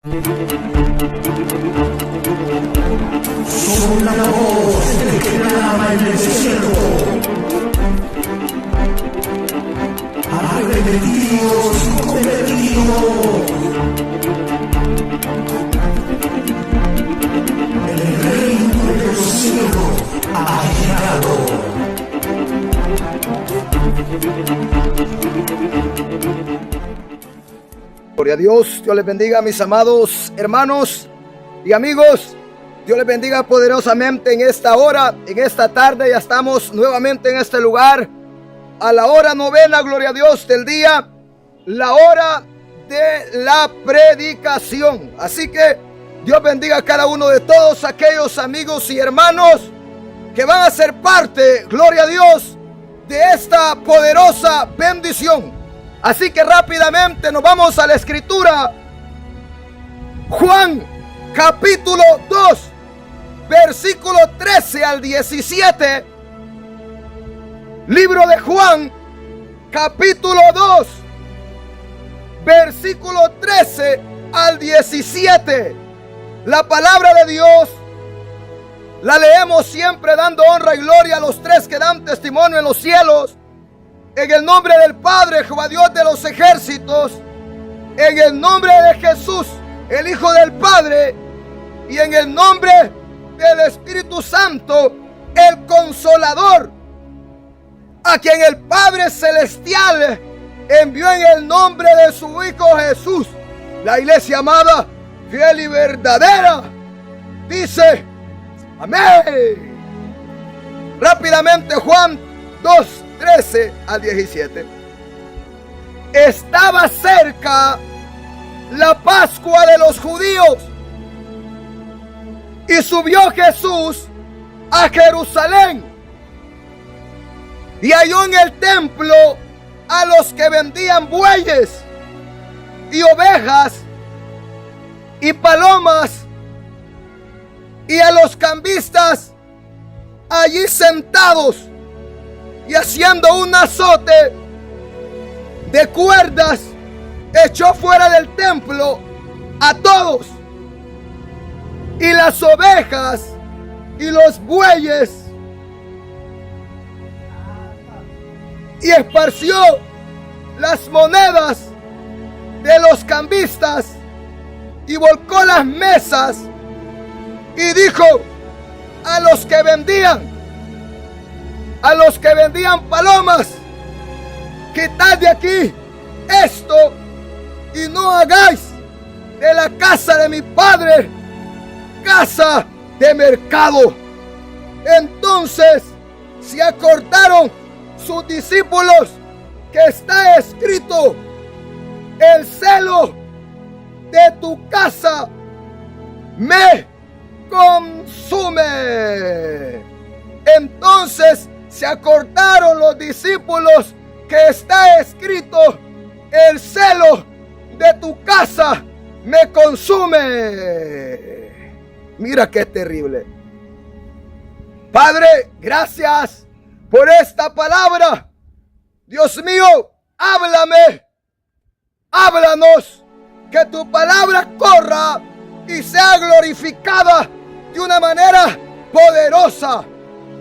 Somos la voz que clama en el cielo. Arrepentidos y convertidos. El reino de los cielos ha llegado. Gloria a Dios. Dios les bendiga, mis amados hermanos y amigos. Dios les bendiga poderosamente en esta hora, en esta tarde. Ya estamos nuevamente en este lugar a la hora novena, gloria a Dios, del día, la hora de la predicación. Así que Dios bendiga a cada uno de todos aquellos amigos y hermanos que van a ser parte, gloria a Dios, de esta poderosa bendición. Así que rápidamente nos vamos a la escritura. Juan capítulo 2, versículo 13 al 17. Libro de Juan capítulo 2, versículo 13 al 17. La palabra de Dios la leemos siempre dando honra y gloria a los tres que dan testimonio en los cielos. En el nombre del Padre, Jehová Dios de los ejércitos. En el nombre de Jesús, el Hijo del Padre. Y en el nombre del Espíritu Santo, el Consolador, a quien el Padre Celestial envió en el nombre de su Hijo Jesús. La iglesia amada, fiel y verdadera, dice amén. Rápidamente, Juan 2, 13 al 17. Estaba cerca la Pascua de los judíos, y subió Jesús a Jerusalén, y halló en el templo a los que vendían bueyes y ovejas y palomas, y a los cambistas allí sentados, y haciendo un azote de cuerdas, echó fuera del templo a todos, y las ovejas y los bueyes, y esparció las monedas de los cambistas, y volcó las mesas, y dijo a los que vendían palomas: quitad de aquí esto, y no hagáis de la casa de mi padre casa de mercado. Entonces se acordaron sus discípulos que está escrito: el celo de tu casa me consume. Entonces se acordaron los discípulos que está escrito: el celo de tu casa me consume. Mira qué terrible. Padre, gracias por esta palabra. Dios mío, háblame, háblanos, que tu palabra corra y sea glorificada de una manera poderosa.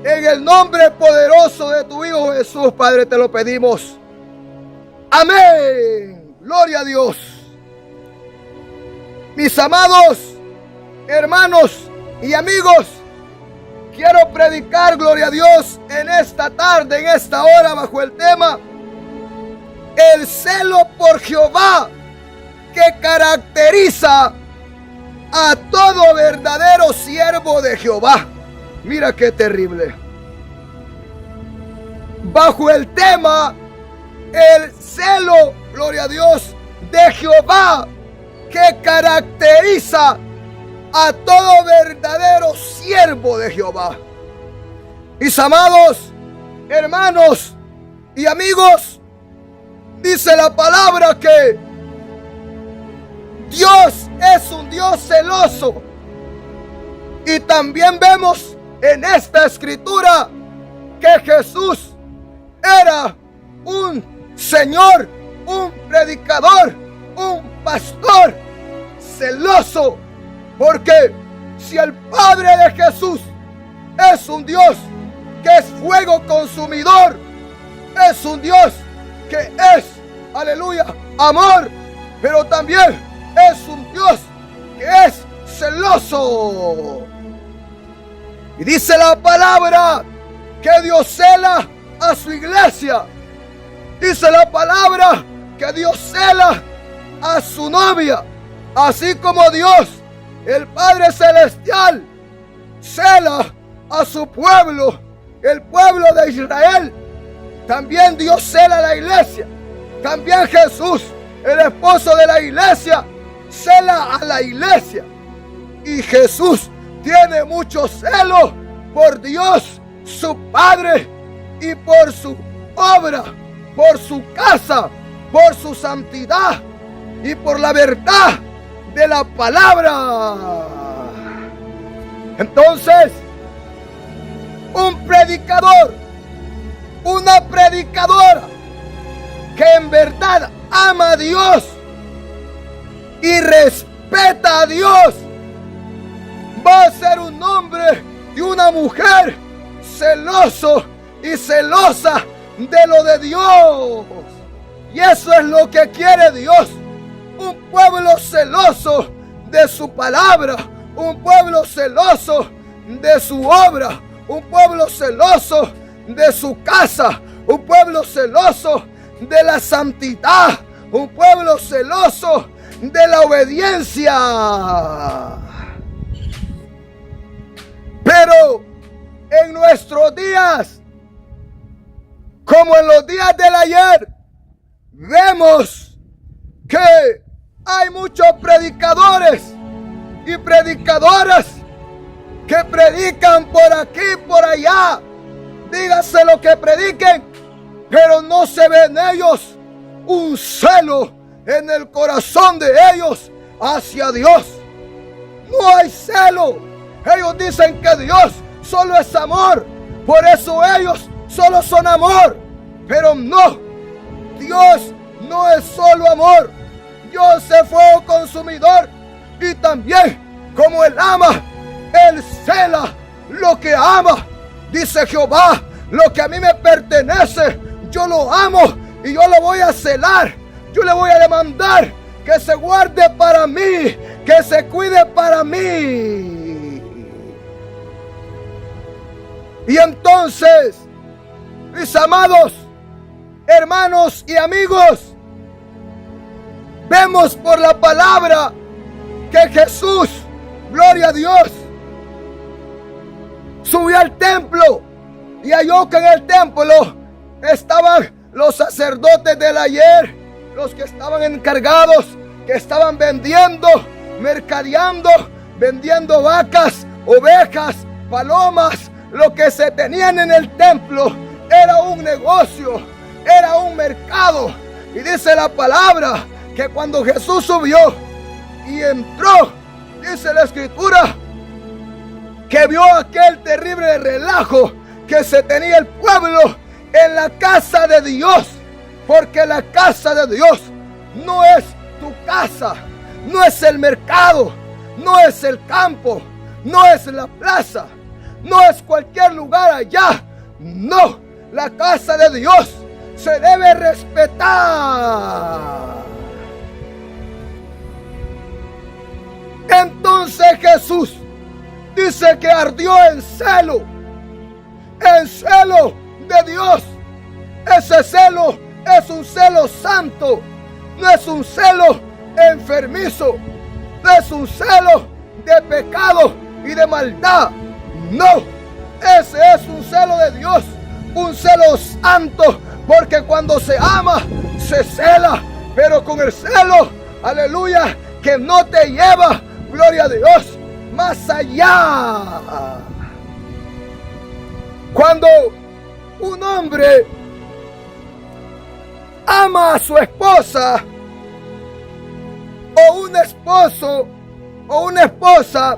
En el nombre poderoso de tu Hijo Jesús, Padre, te lo pedimos. Amén. Gloria a Dios. Mis amados hermanos y amigos, quiero predicar, gloria a Dios, en esta tarde, en esta hora, bajo el tema: el celo por Jehová que caracteriza a todo verdadero siervo de Jehová. Mira qué terrible. Bajo el tema: el celo, gloria a Dios, de Jehová que caracteriza a todo verdadero siervo de Jehová. Mis amados hermanos y amigos, dice la palabra que Dios es un Dios celoso. Y también vemos en esta escritura que Jesús era un Señor, un predicador, un pastor celoso. Porque si el Padre de Jesús es un Dios que es fuego consumidor, es un Dios que es, aleluya, amor, pero también es un Dios que es celoso. Y dice la palabra que Dios cela a su iglesia. Dice la palabra que Dios cela a su novia. Así como Dios, el Padre Celestial, cela a su pueblo, el pueblo de Israel, también Dios cela a la iglesia. También Jesús, el esposo de la iglesia, cela a la iglesia. Y Jesús tiene mucho celo por Dios, su Padre, y por su obra, por su casa, por su santidad y por la verdad de la palabra. Entonces, un predicador, una predicadora que en verdad ama a Dios y respeta a Dios, va a ser un hombre y una mujer celoso y celosa de lo de Dios. Y eso es lo que quiere Dios. Un pueblo celoso de su palabra, un pueblo celoso de su obra, un pueblo celoso de su casa, un pueblo celoso de la santidad, un pueblo celoso de la obediencia. Pero en nuestros días, como en los días del ayer, vemos que hay muchos predicadores y predicadoras que predican por aquí y por allá. Dígase lo que prediquen, pero no se ve en ellos un celo en el corazón de ellos hacia Dios. No hay celo. Ellos dicen que Dios solo es amor, por eso ellos solo son amor. Pero no, Dios no es solo amor. Dios es fuego consumidor. Y también, como Él ama, Él cela lo que ama. Dice Jehová, lo que a mí me pertenece, yo lo amo y yo lo voy a celar. Yo le voy a demandar que se guarde para mí, que se cuide para mí. Y entonces, mis amados hermanos y amigos, vemos por la palabra que Jesús, gloria a Dios, subió al templo y halló que en el templo estaban los sacerdotes del ayer, los que estaban encargados, que estaban vendiendo, mercadeando, vendiendo vacas, ovejas, palomas. Lo que se tenían en el templo era un negocio, era un mercado. Y dice la palabra que cuando Jesús subió y entró, dice la escritura, que vio aquel terrible relajo que se tenía el pueblo en la casa de Dios. Porque la casa de Dios no es tu casa, no es el mercado, no es el campo, no es la plaza, no es cualquier lugar allá. No, la casa de Dios se debe respetar. Entonces Jesús dice que ardió en celo de Dios. Ese celo es un celo santo, no es un celo enfermizo, no es un celo de pecado y de maldad. No, ese es un celo de Dios, un celo santo, porque cuando se ama, se cela, pero con el celo, aleluya, que no te lleva, gloria a Dios, más allá. Cuando un hombre ama a su esposa, o un esposo o una esposa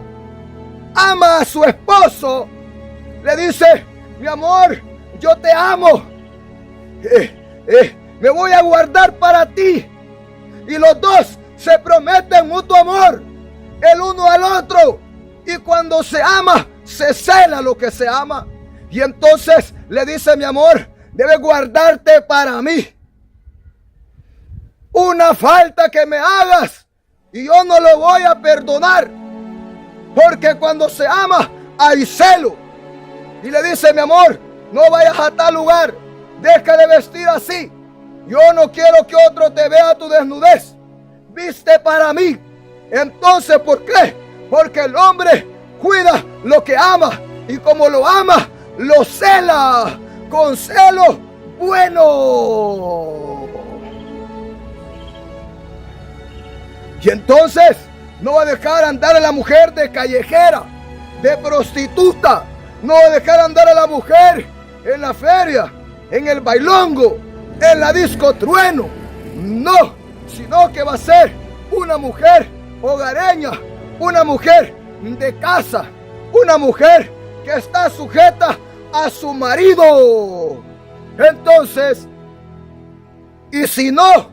ama a su esposo, le dice: mi amor, yo te amo, me voy a guardar para ti. Y los dos se prometen mutuo amor. el uno al otro. Y cuando se ama, se cela lo que se ama. Y entonces le dice: mi amor, debes guardarte para mí. Una falta que me hagas y yo no lo voy a perdonar. Porque cuando se ama hay celo. Y le dice: mi amor, no vayas a tal lugar, deja de vestir así. Yo no quiero que otro te vea tu desnudez. Viste para mí. Entonces, ¿por qué? Porque el hombre cuida lo que ama. Y como lo ama, lo cela con celo bueno. Y entonces no va a dejar andar a la mujer de callejera, de prostituta. No va a dejar andar a la mujer en la feria, en el bailongo, en la disco trueno. No, sino que va a ser una mujer hogareña, una mujer de casa, una mujer que está sujeta a su marido. Entonces, y si no,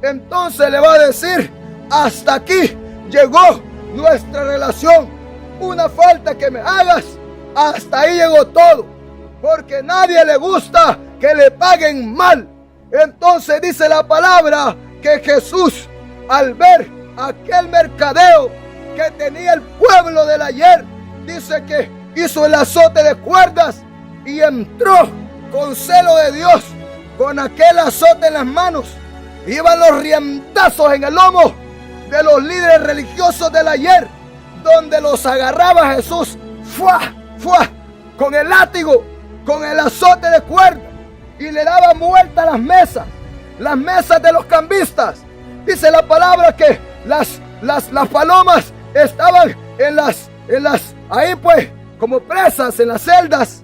entonces le va a decir: hasta aquí llegó nuestra relación. Una falta que me hagas, hasta ahí llegó todo. Porque a nadie le gusta que le paguen mal. Entonces dice la palabra que Jesús, al ver aquel mercadeo que tenía el pueblo del ayer, dice que hizo el azote de cuerdas y entró con celo de Dios, con aquel azote en las manos. Iban los riendazos en el lomo de los líderes religiosos del ayer, donde los agarraba Jesús, ¡fua! ¡fua! Con el látigo, con el azote de cuerda, y le daba vuelta a las mesas de los cambistas. Dice la palabra que las palomas estaban ahí pues, como presas en las celdas,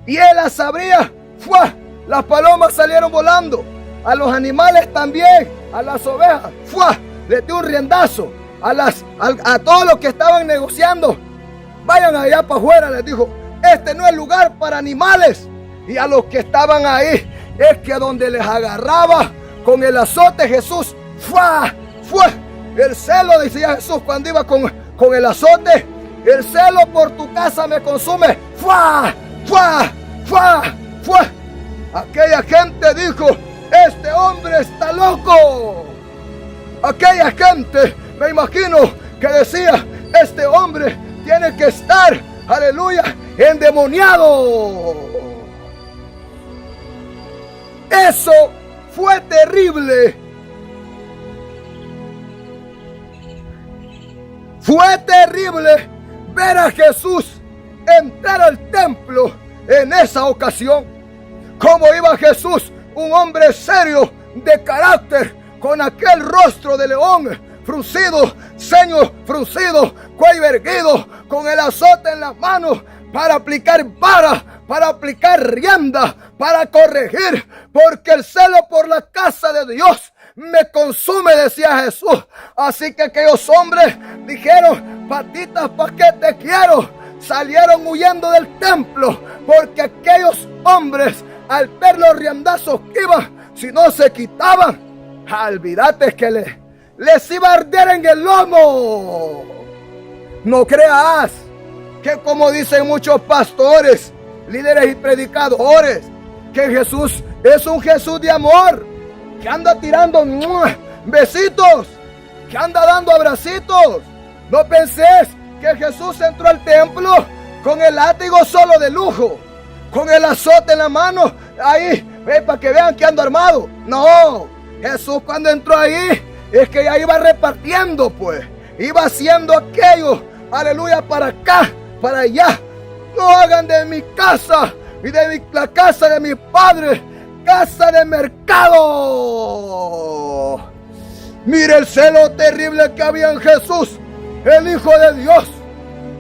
y él las abría, ¡fua! Las palomas salieron volando. A los animales también, a las ovejas, ¡fua! Le dio un riendazo. A todos los que estaban negociando, vayan allá para afuera, les dijo: este no es lugar para animales. Y a los que estaban ahí, es que donde les agarraba con el azote Jesús, ¡fua! ¡fua! El celo, decía Jesús cuando iba con el azote: el celo por tu casa me consume, ¡fua! ¡fua! ¡fua! ¡fua! Aquella gente dijo: este hombre está loco. Aquella gente, me imagino que decía: este hombre tiene que estar, aleluya, endemoniado. Eso fue terrible. Fue terrible ver a Jesús entrar al templo en esa ocasión. ¿Cómo iba Jesús? Un hombre serio, de carácter, con aquel rostro de león, fruncido, ceño fruncido, cuello erguido, con el azote en las manos, para aplicar vara, para aplicar rienda, para corregir, porque el celo por la casa de Dios me consume, decía Jesús. Así que aquellos hombres dijeron: patitas, ¿pa' qué te quiero? Salieron huyendo del templo, porque aquellos hombres, al ver los riendazos que iban, si no se quitaban, olvídate que les iba a arder en el lomo. No creas que, como dicen muchos pastores, líderes y predicadores, que Jesús es un Jesús de amor, que anda tirando besitos, que anda dando abracitos. No penses que Jesús entró al templo con el látigo solo de lujo, con el azote en la mano, ahí, para que vean que ando armado. No, Jesús cuando entró ahí, es que ya iba repartiendo, pues, iba haciendo aquello, aleluya, para acá, para allá. No hagan de mi casa y de la casa de mi padre casa de mercado. Mire el celo terrible que había en Jesús, el Hijo de Dios.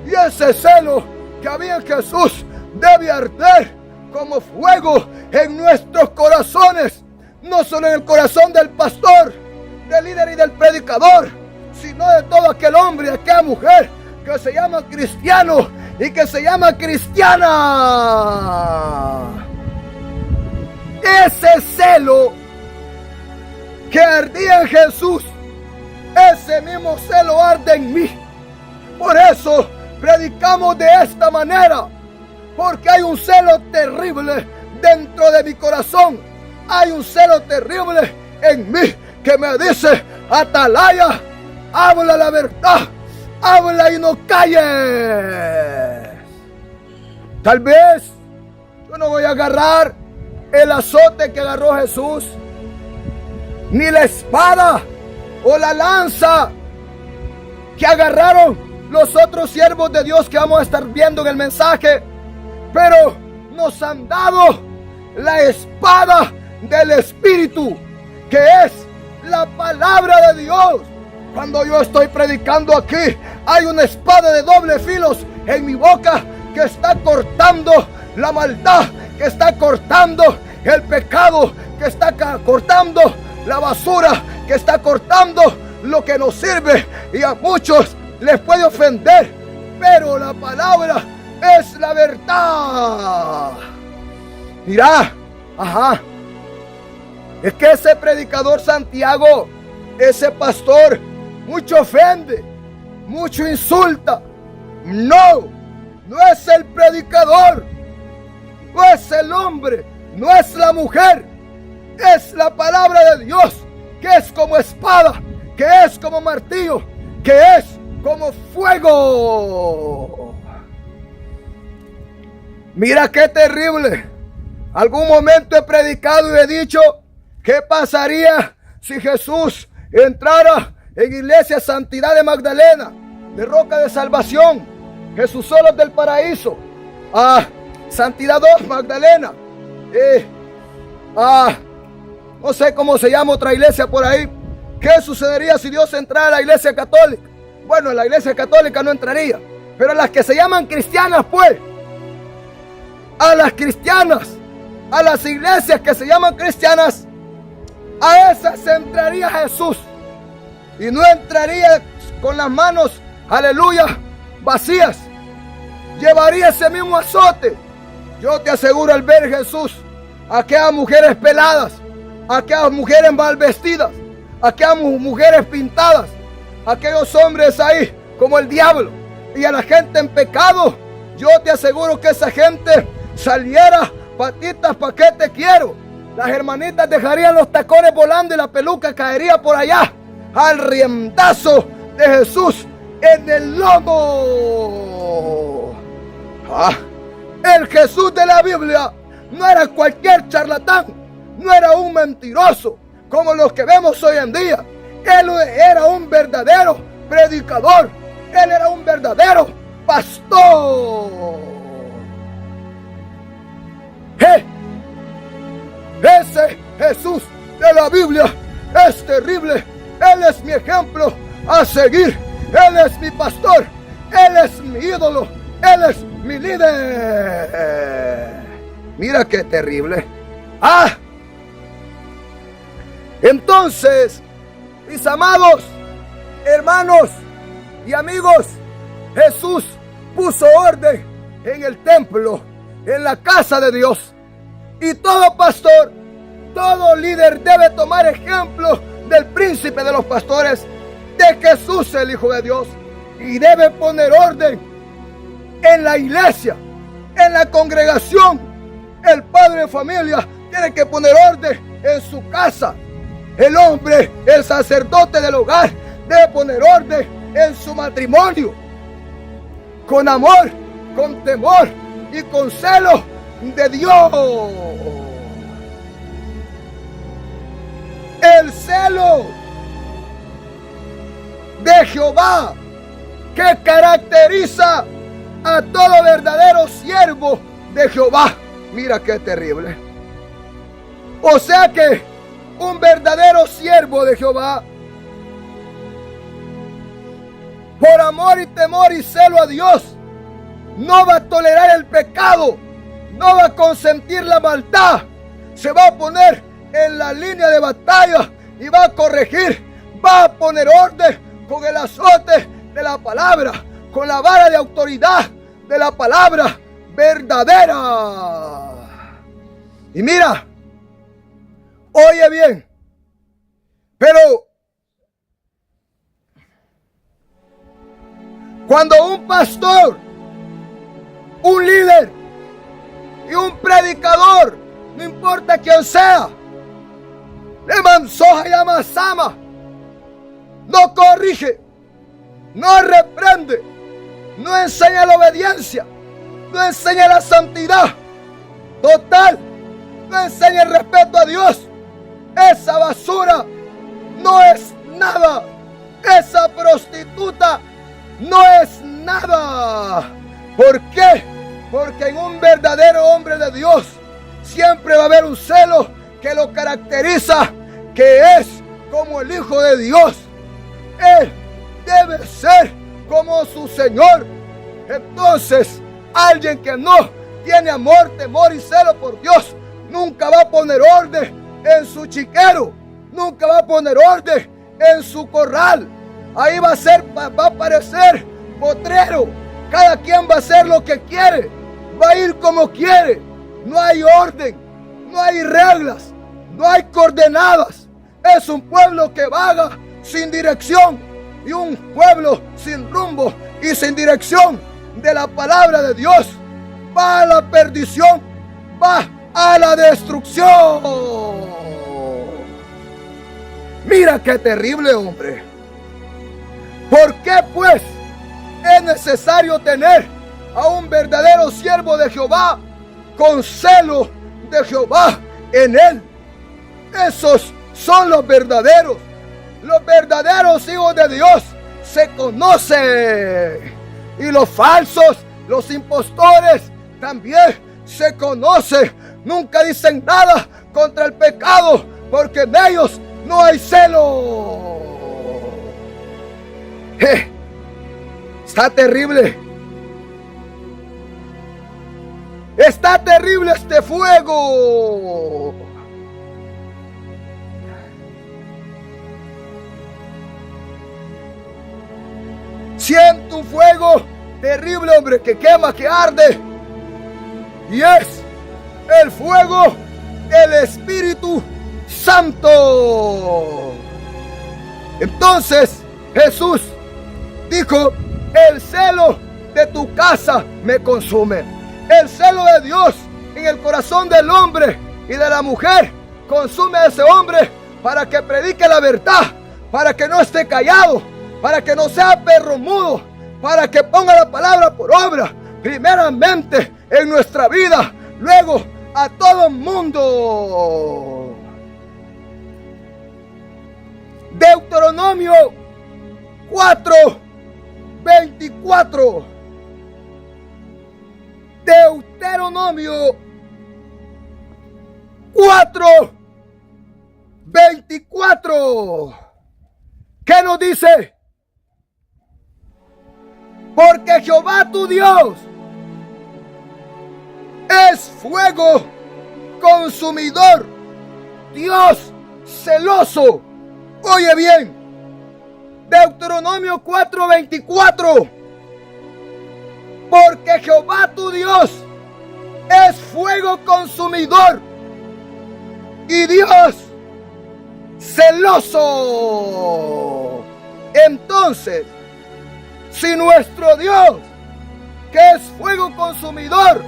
Y ese celo que había en Jesús debe arder como fuego en nuestros corazones, no solo en el corazón del pastor, del líder y del predicador, sino de todo aquel hombre y aquella mujer que se llama cristiano y que se llama cristiana. Ese celo que ardía en Jesús ese mismo celo arde en mí. Por eso predicamos de esta manera, porque hay un celo terrible dentro de mi corazón. Hay un celo terrible en mí que me dice: Atalaya, habla la verdad, habla y no calles. Tal vez yo no voy a agarrar el azote que agarró Jesús, ni la espada o la lanza que agarraron los otros siervos de Dios que vamos a estar viendo en el mensaje, pero nos han dado la espada del Espíritu, que es la palabra de Dios. Cuando yo estoy predicando aquí, hay una espada de doble filo en mi boca que está cortando la maldad, que está cortando el pecado, que está cortando la basura, que está cortando lo que nos sirve, y a muchos les puede ofender, pero la palabra es la verdad. Mira, es que ese predicador Santiago, ese pastor, mucho ofende, mucho insulta. No es el predicador, no es el hombre, no es la mujer, es la palabra de Dios, que es como espada, que es como martillo, que es como fuego. Mira qué terrible. Algún momento he predicado y he dicho: ¿qué pasaría si Jesús entrara en Iglesia Santidad de Magdalena, de Roca de Salvación, Jesús Solos del Paraíso, Santidad 2 Magdalena, no sé cómo se llama otra iglesia por ahí? ¿Qué sucedería si Dios entrara a la iglesia católica? Bueno, en la iglesia católica no entraría, pero las que se llaman cristianas, pues, a las cristianas, a las iglesias que se llaman cristianas, a esas entraría Jesús, y no entraría con las manos, aleluya, vacías. Llevaría ese mismo azote. Yo te aseguro, al ver Jesús, aquellas mujeres peladas, aquellas mujeres mal vestidas, aquellas mujeres pintadas, aquellos hombres ahí como el diablo, y a la gente en pecado, yo te aseguro que esa gente saliera: patitas, ¿pa' qué te quiero? Las hermanitas dejarían los tacones volando y la peluca caería por allá al riendazo de Jesús en el lomo. El Jesús de la Biblia no era cualquier charlatán, no era un mentiroso como los que vemos hoy en día. Él era un verdadero predicador, él era un verdadero pastor. Ese Jesús de la Biblia es terrible. Él es mi ejemplo a seguir. Él es mi pastor. Él es mi ídolo. Él es mi líder. Mira qué terrible. Entonces, mis amados hermanos y amigos, Jesús puso orden en el templo, en la casa de Dios. Y todo pastor, todo líder debe tomar ejemplo del príncipe de los pastores, de Jesús, el Hijo de Dios, y debe poner orden en la iglesia, en la congregación. El padre de familia tiene que poner orden en su casa. El hombre, el sacerdote del hogar, debe poner orden en su matrimonio, con amor, con temor y con celo de Dios. El celo de Jehová, que caracteriza a todo verdadero siervo de Jehová. Mira qué terrible. O sea que un verdadero siervo de Jehová, por amor y temor y celo a Dios, no va a tolerar el pecado, no va a consentir la maldad, se va a poner en la línea de batalla y va a corregir, va a poner orden con el azote de la palabra, con la vara de autoridad de la palabra verdadera. Y mira, oye bien, pero Cuando un pastor, un líder y un predicador, no importa quién sea, le mansoja y amasama, no corrige, no reprende, no enseña la obediencia, no enseña la santidad total, no enseña el respeto a Dios, esa basura no es nada. Esa prostituta no es nada. ¿Por qué? Porque en un verdadero hombre de Dios siempre va a haber un celo que lo caracteriza, que es como el Hijo de Dios. Él debe ser como su Señor. Entonces, alguien que no tiene amor, temor y celo por Dios, nunca va a poner orden en su chiquero, nunca va a poner orden en su corral. Ahí va a aparecer potrero. Cada quien va a hacer lo que quiere, va a ir como quiere. No hay orden, no hay reglas, no hay coordenadas. Es un pueblo que vaga sin dirección, y un pueblo sin rumbo y sin dirección de la palabra de Dios va a la perdición, va a la destrucción. Mira qué terrible, hombre. ¿Por qué pues es necesario tener a un verdadero siervo de Jehová con celo de Jehová en él? Esos son los verdaderos hijos de Dios se conocen. Y los falsos, los impostores también se conocen. Nunca dicen nada contra el pecado, porque en ellos no hay celo. Está terrible. Está terrible este fuego. Siento un fuego terrible, hombre, que quema, que arde. Y es el fuego del Espíritu Santo. Entonces Jesús dijo: el celo de tu casa me consume. El celo de Dios en el corazón del hombre y de la mujer consume a ese hombre para que predique la verdad, para que no esté callado, para que no sea perro mudo, para que ponga la palabra por obra, primeramente en nuestra vida, luego a todo el mundo. Deuteronomio 4:24. Deuteronomio 4:24. ¿Qué nos dice? Porque Jehová tu Dios es fuego consumidor, Dios celoso. Oye bien, Deuteronomio 4:24. Porque Jehová tu Dios es fuego consumidor y Dios celoso. Entonces, si nuestro Dios, que es fuego consumidor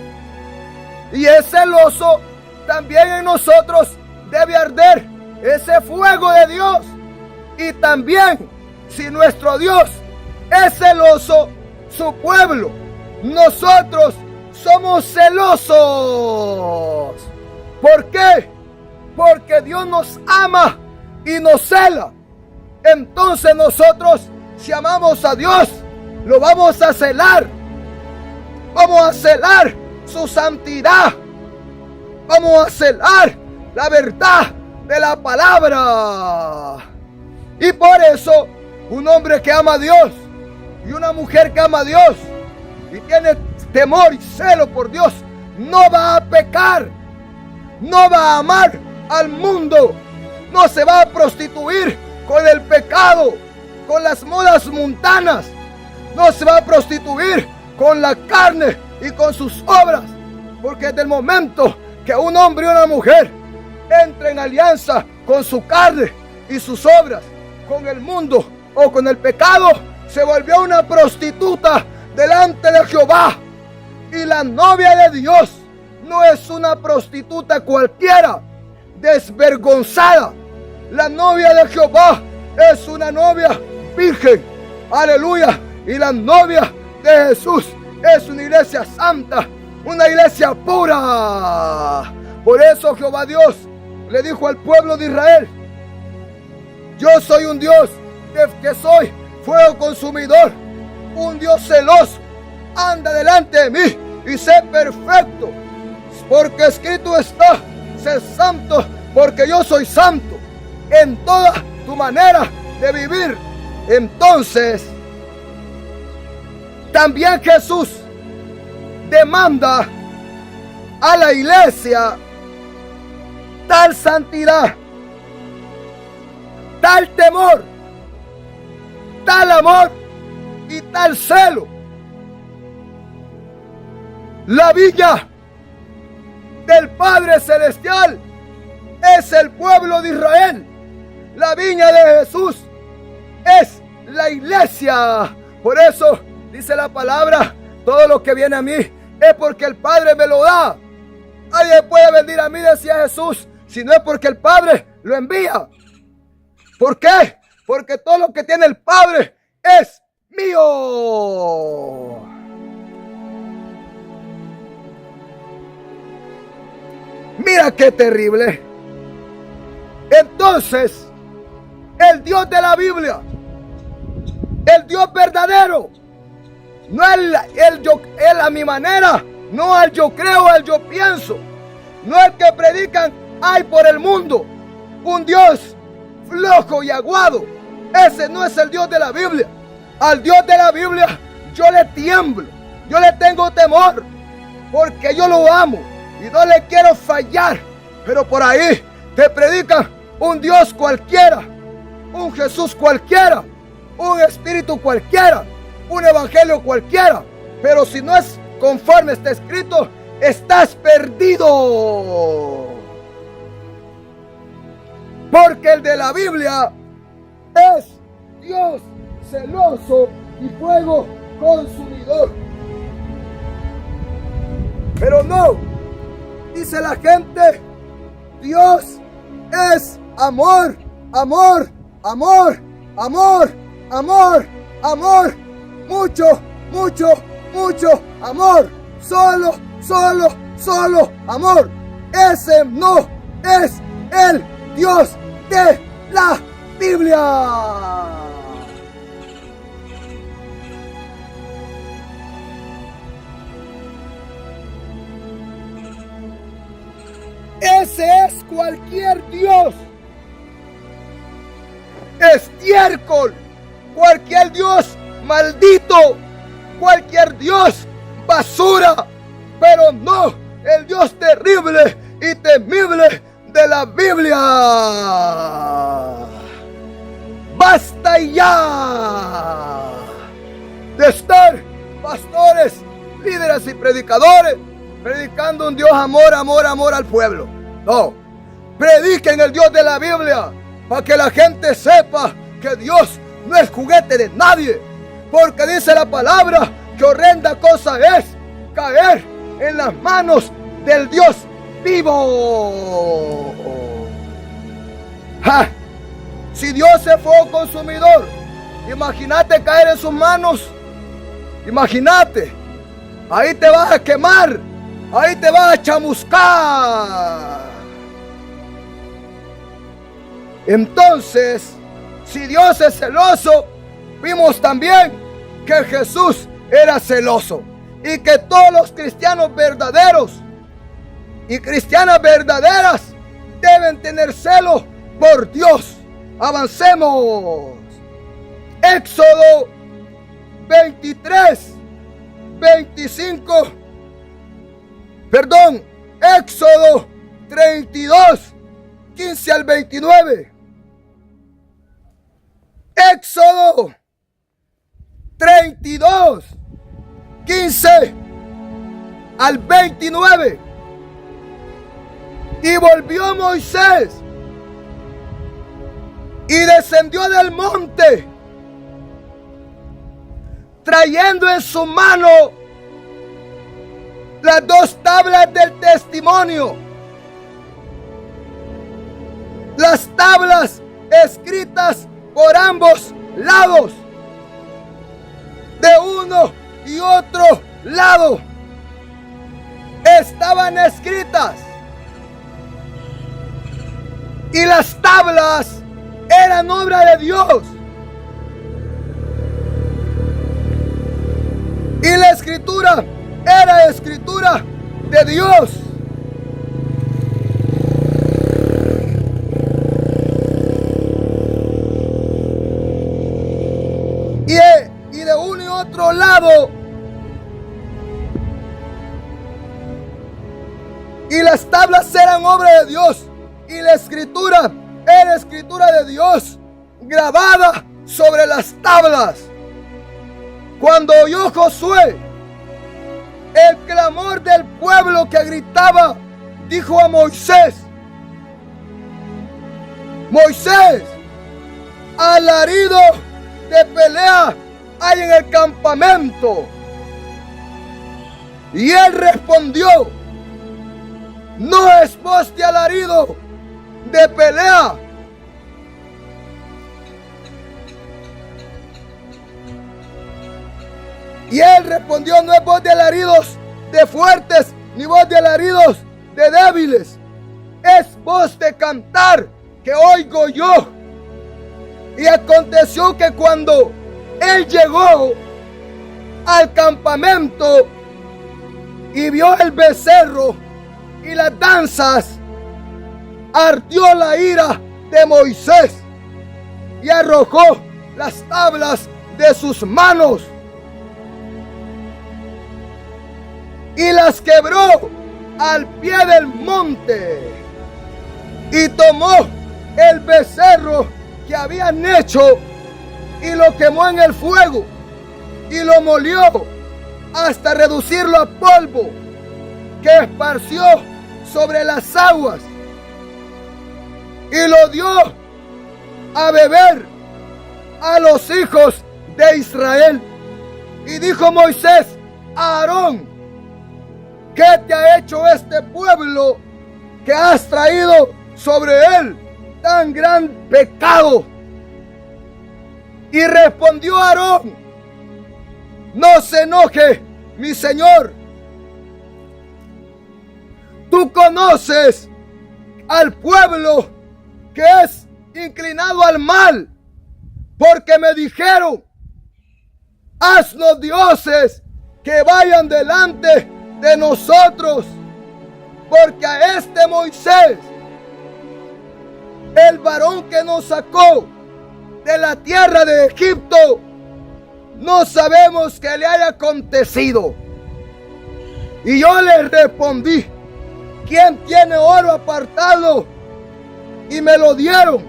y es celoso, también en nosotros debe arder ese fuego de Dios. Y también, si nuestro Dios es celoso, su pueblo, nosotros somos celosos. ¿Por qué? Porque Dios nos ama y nos cela. Entonces nosotros, si amamos a Dios, lo vamos a celar. Vamos a celar su santidad. Vamos a celar la verdad de la palabra. Y por eso, un hombre que ama a Dios y una mujer que ama a Dios y tiene temor y celo por Dios, no va a pecar, no va a amar al mundo, no se va a prostituir con el pecado, con las modas mundanas, no se va a prostituir con la carne y con sus obras, porque desde el momento que un hombre y una mujer entren en alianza con su carne y sus obras, con el mundo o con el pecado, se volvió una prostituta delante de Jehová. Y la novia de Dios no es una prostituta cualquiera, desvergonzada. La novia de Jehová es una novia virgen. Aleluya. Y la novia de Jesús es una iglesia santa, una iglesia pura. Por eso Jehová Dios le dijo al pueblo de Israel: yo soy un Dios que soy fuego consumidor, un Dios celoso. Anda delante de mí y sé perfecto, porque escrito está: sé santo, porque yo soy santo, en toda tu manera de vivir. Entonces, también Jesús demanda a la iglesia tal santidad, tal temor, tal amor y tal celo. La viña del Padre Celestial es el pueblo de Israel. La viña de Jesús es la iglesia. Por eso dice la palabra: todo lo que viene a mí es porque el Padre me lo da. Nadie puede venir a mí, decía Jesús, si no es porque el Padre lo envía. ¿Por qué? Porque todo lo que tiene el Padre es mío. Mira qué terrible. Entonces, el Dios de la Biblia, el Dios verdadero, no el a mi manera, no el yo creo, el yo pienso, no el que predican hay por el mundo, un Dios flojo y aguado. Ese no es el Dios de la Biblia. Al Dios de la Biblia yo le tiemblo, yo le tengo temor, porque yo lo amo y no le quiero fallar. Pero por ahí te predican un Dios cualquiera, un Jesús cualquiera, un espíritu cualquiera, un evangelio cualquiera. Pero si no es conforme está escrito, estás perdido. Porque el de la Biblia es Dios celoso y fuego consumidor. Pero no, dice la gente, Dios es amor, amor, amor, amor, amor, amor, mucho, mucho, mucho amor, solo, solo, solo amor. Ese no es el Dios de la Biblia. Ese es cualquier Dios, estiércol, cualquier Dios maldito, cualquier Dios basura, pero no el Dios terrible y temible de la Biblia. Basta ya de estar pastores, líderes y predicadores predicando un Dios amor, amor, amor al pueblo. No, prediquen el Dios de la Biblia para que la gente sepa que Dios no es juguete de nadie, porque dice la palabra que horrenda cosa es caer en las manos del Dios vivo. ¡Ja! Si Dios es fuego consumidor, imagínate caer en sus manos. Imagínate, ahí te vas a quemar, ahí te vas a chamuscar. Entonces, si Dios es celoso, vimos también que Jesús era celoso y que todos los cristianos verdaderos y cristianas verdaderas deben tener celo por Dios. Avancemos. Éxodo 23, 25. Perdón, Éxodo 32, 15 al 29. Éxodo 32, 15 al 29. Y volvió Moisés y descendió del monte trayendo en su mano las dos tablas del testimonio. Las tablas escritas por ambos lados, de uno y otro lado, estaban escritas. Y las tablas eran obra de Dios. Y la escritura era escritura de Dios. Y de uno y otro lado, y las tablas eran obra de Dios, y la escritura era escritura de Dios, grabada sobre las tablas. Cuando oyó Josué el clamor del pueblo que gritaba, dijo a Moisés: Moisés, alarido de pelea hay en el campamento. Y él respondió: no es voz de alarido de pelea. Y él respondió: no es voz de alaridos de fuertes, ni voz de alaridos de débiles. Es voz de cantar que oigo yo. Y aconteció que cuando él llegó al campamento y vio el becerro y las danzas, ardió la ira de Moisés y arrojó las tablas de sus manos y las quebró al pie del monte, y tomó el becerro que habían hecho y lo quemó en el fuego y lo molió hasta reducirlo a polvo, que esparció sobre las aguas, y lo dio a beber a los hijos de Israel. Y dijo Moisés a Aarón: ¿qué te ha hecho este pueblo que has traído sobre él tan gran pecado? Y respondió Aarón: no se enoje, mi señor. Tú conoces al pueblo que es inclinado al mal, porque me dijeron: haznos dioses que vayan delante de nosotros, porque a este Moisés, el varón que nos sacó de la tierra de Egipto, no sabemos qué le haya acontecido. Y yo les respondí: ¿quién tiene oro apartado? Y me lo dieron,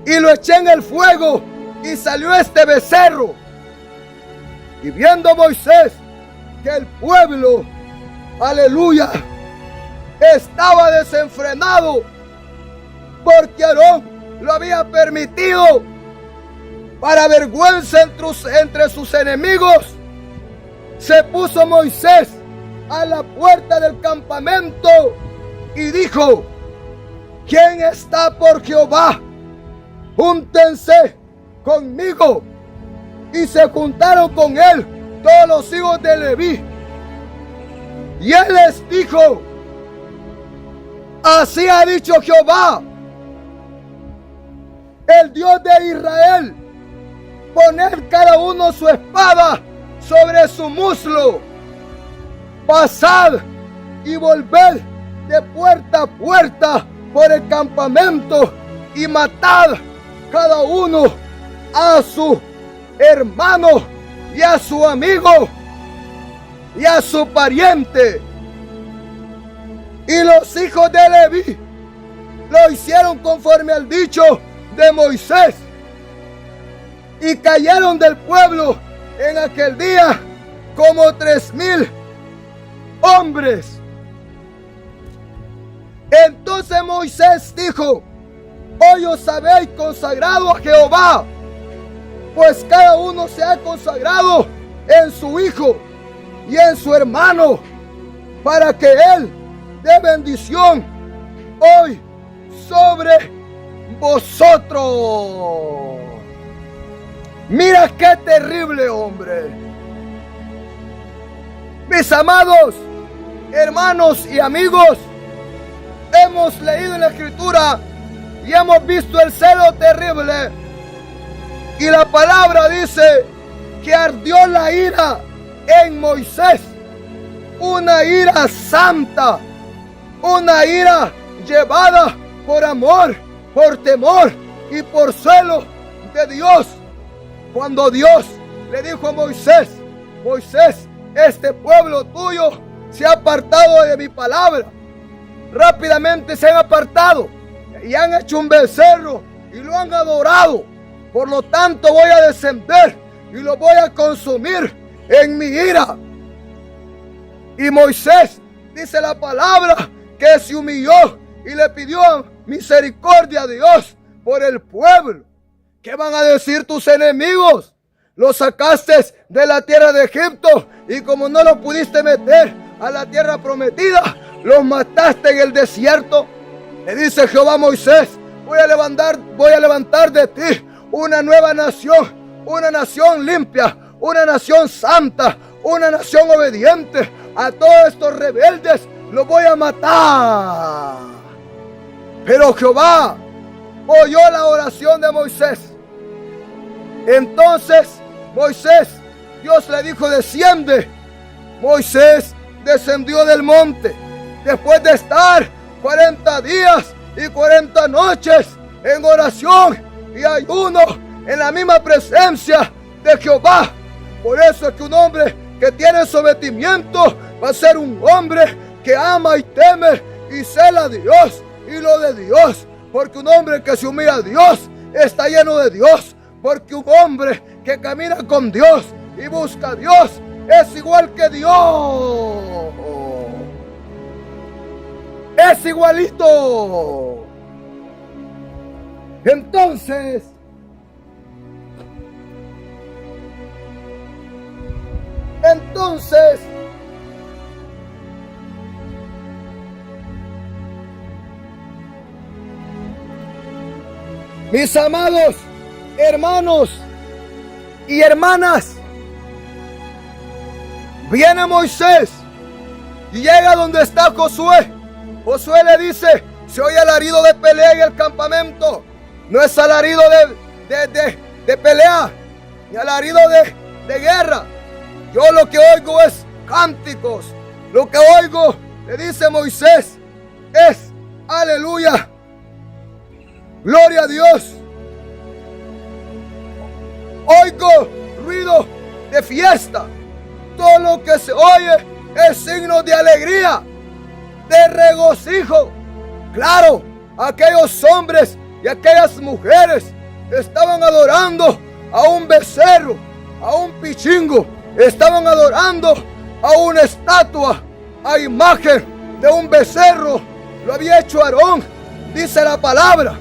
y lo eché en el fuego, y salió este becerro. Y viendo Moisés que el pueblo, aleluya, estaba desenfrenado, porque Aarón lo había permitido para vergüenza entre sus enemigos, se puso Moisés a la puerta del campamento y dijo: ¿quién está por Jehová? Júntense conmigo. Y se juntaron con él todos los hijos de Leví. Y él les dijo: así ha dicho Jehová, el Dios de Israel: poned cada uno su espada sobre su muslo, pasad y volved de puerta a puerta por el campamento, y matad cada uno a su hermano y a su amigo y a su pariente. Y los hijos de Leví lo hicieron conforme al dicho de Moisés, y cayeron del pueblo en aquel día como 3,000 hombres. Entonces Moisés dijo: hoy os habéis consagrado a Jehová pues cada uno se ha consagrado en su hijo y en su hermano, para que Él dé bendición hoy sobre vosotros. Mira qué terrible, hombre. Mis amados hermanos y amigos, hemos leído en la Escritura y hemos visto el celo terrible. Y la palabra dice que ardió la ira en Moisés, una ira santa, una ira llevada por amor, por temor y por celo de Dios. Cuando Dios le dijo a Moisés: Moisés, este pueblo tuyo se ha apartado de mi palabra. Rápidamente se han apartado y han hecho un becerro y lo han adorado. Por lo tanto voy a descender y lo voy a consumir en mi ira. Y Moisés, dice la palabra, que se humilló y le pidió misericordia a Dios por el pueblo. ¿Qué van a decir tus enemigos? Los sacaste de la tierra de Egipto y como no los pudiste meter a la tierra prometida, los mataste en el desierto. Le dice Jehová a Moisés: voy a levantar de ti una nueva nación, una nación limpia, una nación santa, una nación obediente. A todos estos rebeldes los voy a matar. Pero Jehová oyó la oración de Moisés. Entonces Moisés, Dios le dijo: desciende. Moisés descendió del monte después de estar 40 días y 40 noches en oración y ayuno en la misma presencia de Jehová. Por eso es que un hombre que tiene sometimiento va a ser un hombre que ama y teme y cela a Dios y lo de Dios. Porque un hombre que se humilla a Dios está lleno de Dios. Porque un hombre que camina con Dios y busca a Dios es igual que Dios. Es igualito. Entonces, mis amados hermanos y hermanas, viene Moisés y llega donde está Josué. Josué le dice: se oye alarido de pelea en el campamento. No es alarido de pelea, ni alarido de guerra. Yo lo que oigo es cánticos. Lo que oigo, le dice Moisés, es aleluya, gloria a Dios. Oigo ruido de fiesta. Todo lo que se oye es signo de alegría, de regocijo. Claro, aquellos hombres y aquellas mujeres estaban adorando a un becerro, a un pichingo. Estaban adorando a una estatua, a imagen de un becerro. Lo había hecho Aarón, dice la palabra.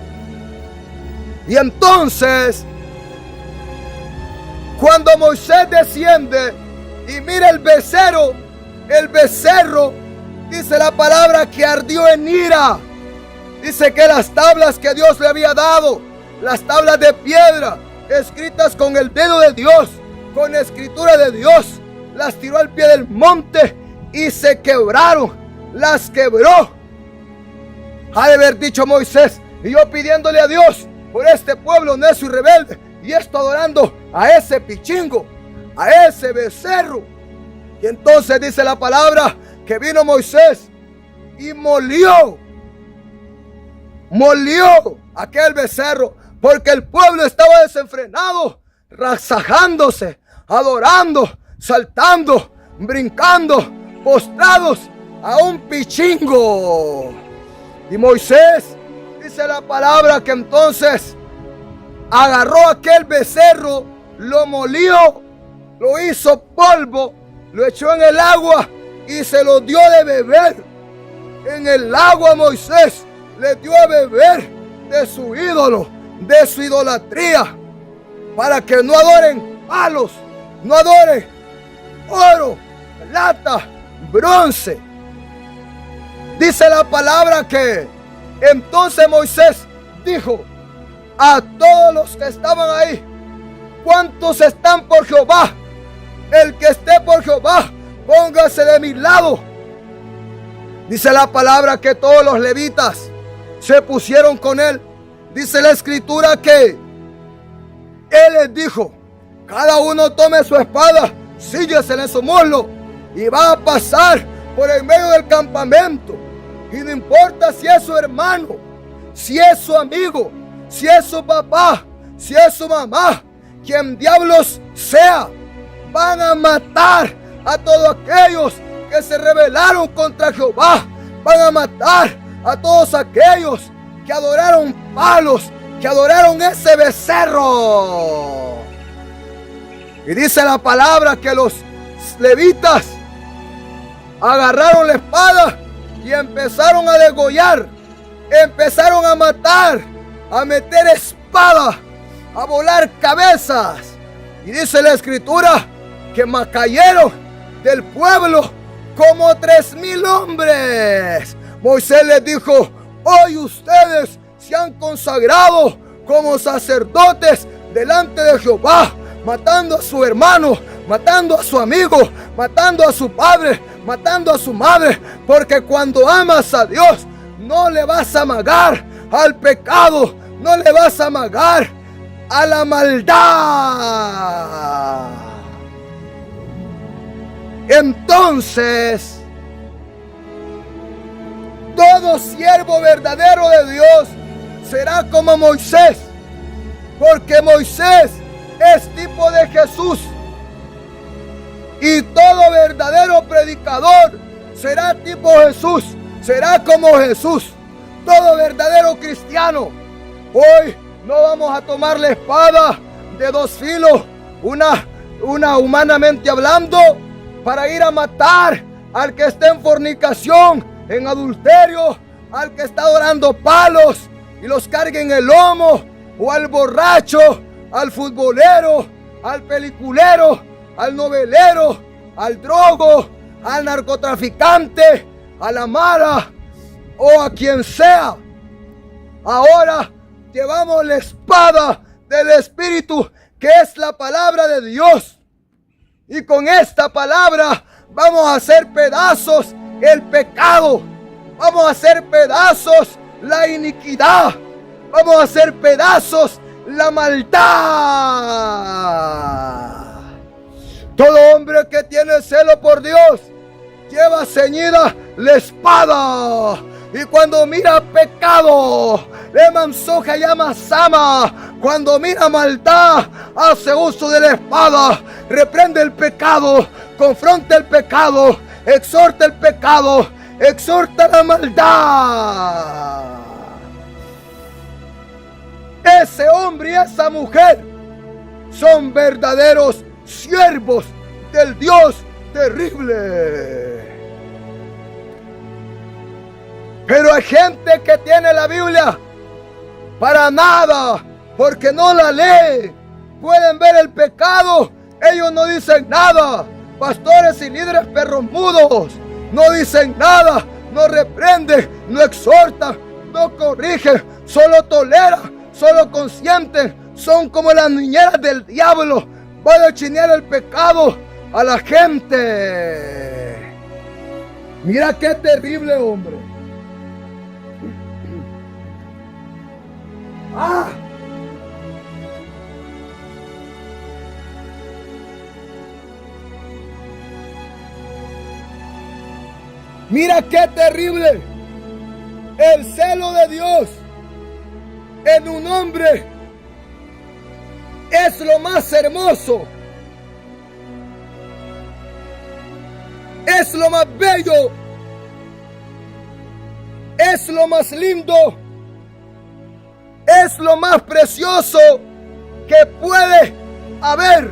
Y entonces, cuando Moisés desciende y mira el becerro, dice la palabra que ardió en ira. Dice que las tablas que Dios le había dado, las tablas de piedra, escritas con el dedo de Dios, con escritura de Dios, las tiró al pie del monte y se quebraron, las quebró. Ha de haber dicho Moisés: y yo pidiéndole a Dios por este pueblo necio y rebelde, y esto adorando a ese pichingo, a ese becerro. Y entonces dice la palabra que vino Moisés y molió aquel becerro, porque el pueblo estaba desenfrenado, rasajándose, adorando, saltando, brincando, postrados a un pichingo. Y Moisés, dice la palabra, que entonces agarró aquel becerro, lo molió, lo hizo polvo, lo echó en el agua y se lo dio de beber. En el agua Moisés le dio a beber de su ídolo, de su idolatría. para que no adoren palos, no adoren oro, plata, bronce. Dice la palabra que entonces Moisés dijo a todos los que estaban ahí: ¿cuántos están por Jehová? El que esté por Jehová, póngase de mi lado. Dice la palabra que todos los levitas se pusieron con él. Dice la escritura que él les dijo: cada uno tome su espada, síguesela en su muslo y va a pasar por el medio del campamento. Y no importa si es su hermano, si es su amigo, si es su papá, si es su mamá, quien diablos sea, van a matar a todos aquellos que se rebelaron contra Jehová. Van a matar a todos aquellos que adoraron palos, que adoraron ese becerro. Y dice la palabra que los levitas agarraron la espada y empezaron a degollar, empezaron a matar, a meter espada, a volar cabezas. Y dice la escritura que cayeron del pueblo como 3,000 hombres. Moisés les dijo: hoy ustedes se han consagrado como sacerdotes delante de Jehová, matando a su hermano, matando a su amigo, matando a su padre, matando a su madre, porque cuando amas a Dios no le vas a amagar al pecado, no le vas a amagar a la maldad. Entonces, todo siervo verdadero de Dios será como Moisés, porque Moisés es tipo de Jesús. Y todo verdadero predicador será tipo Jesús, será como Jesús. Todo verdadero cristiano. Hoy no vamos a tomar la espada de 2 filos, una humanamente hablando, para ir a matar al que está en fornicación, en adulterio, al que está adorando palos y los cargue en el lomo, o al borracho, al futbolero, al peliculero, al novelero, al drogo, al narcotraficante, a la mala o a quien sea. Ahora llevamos la espada del Espíritu, que es la palabra de Dios. Y con esta palabra vamos a hacer pedazos el pecado. Vamos a hacer pedazos la iniquidad. Vamos a hacer pedazos la maldad. Todo hombre que tiene celo por Dios lleva ceñida la espada. Y cuando mira pecado, le mansoja y amasama. Cuando mira maldad, hace uso de la espada. Reprende el pecado, confronta el pecado, exhorta el pecado, exhorta la maldad. Ese hombre y esa mujer son verdaderos siervos del Dios terrible. Pero hay gente que tiene la Biblia para nada, porque no la lee. Pueden ver el pecado, ellos no dicen nada. Pastores y líderes perros mudos no dicen nada, no reprenden, no exhortan, no corrigen, solo toleran, solo consienten. Son como las niñeras del diablo. Van a chinear el pecado a la gente. Mira qué terrible, hombre. ¡Ah! Mira qué terrible. El celo de Dios en un hombre es lo más hermoso. Es lo más bello. Es lo más lindo. Es lo más precioso que puede haber.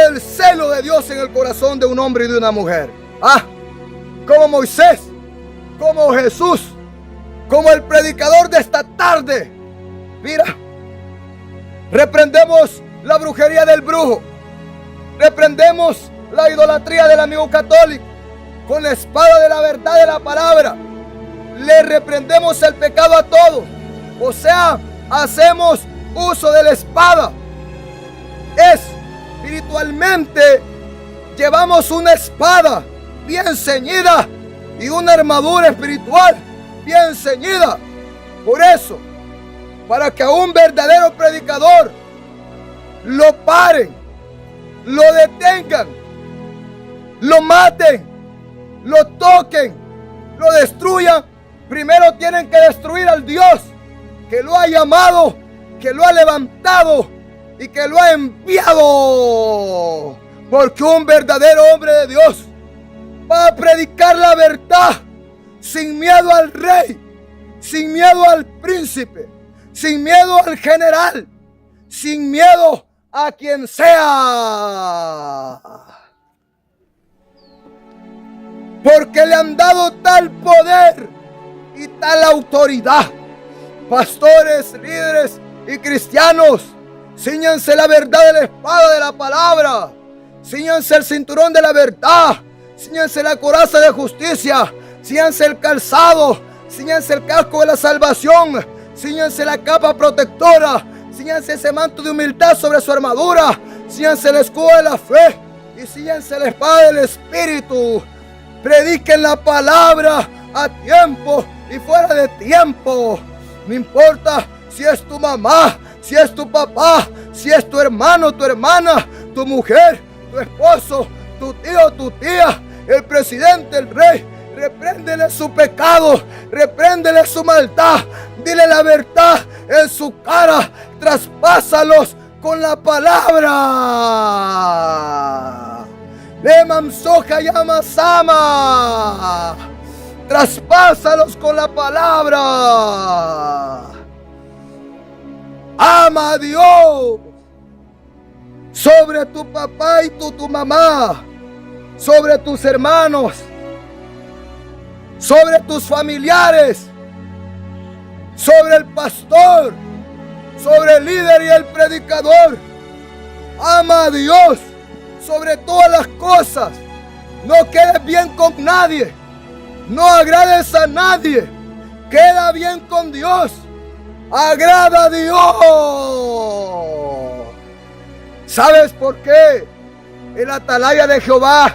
El celo de Dios en el corazón de un hombre y de una mujer. Ah, como Moisés, como Jesús, como el predicador de esta tarde. Mira, Reprendemos la brujería del brujo. Reprendemos la idolatría del amigo católico con la espada de la verdad de la palabra. Le reprendemos el pecado a todos. O sea, hacemos uso de la espada. Espiritualmente llevamos una espada bien ceñida y una armadura espiritual bien ceñida. Por eso, para que a un verdadero predicador lo paren, lo detengan, lo maten, lo toquen, lo destruyan, primero tienen que destruir al Dios que lo ha llamado, que lo ha levantado y que lo ha enviado. Porque un verdadero hombre de Dios va a predicar la verdad sin miedo al rey, sin miedo al príncipe, sin miedo al general, sin miedo a quien sea. Porque le han dado tal poder y tal autoridad. Pastores, líderes y cristianos, cíñanse la verdad de la espada de la palabra. Cíñanse el cinturón de la verdad. Cíñanse la coraza de justicia. Cíñanse el calzado. Cíñanse el casco de la salvación. Cíñanse la capa protectora. Cíñanse ese manto de humildad sobre su armadura. Cíñanse el escudo de la fe. Y cíñanse la espada del Espíritu. Prediquen la palabra a tiempo y fuera de tiempo. No importa si es tu mamá, si es tu papá, si es tu hermano, tu hermana, tu mujer, tu esposo, tu tío, tu tía, el presidente, el rey. Repréndele su pecado, repréndele su maldad, dile la verdad en su cara, traspásalos con la palabra. Lemam soja llama sama, traspásalos con la palabra. Ama a Dios sobre tu papá y tu mamá, sobre tus hermanos, sobre tus familiares, sobre el pastor, sobre el líder y el predicador. Ama a Dios sobre todas las cosas. No quedes bien con nadie, no agrades a nadie, queda bien con Dios, agrada a Dios. ¿Sabes por qué? El atalaya de Jehová,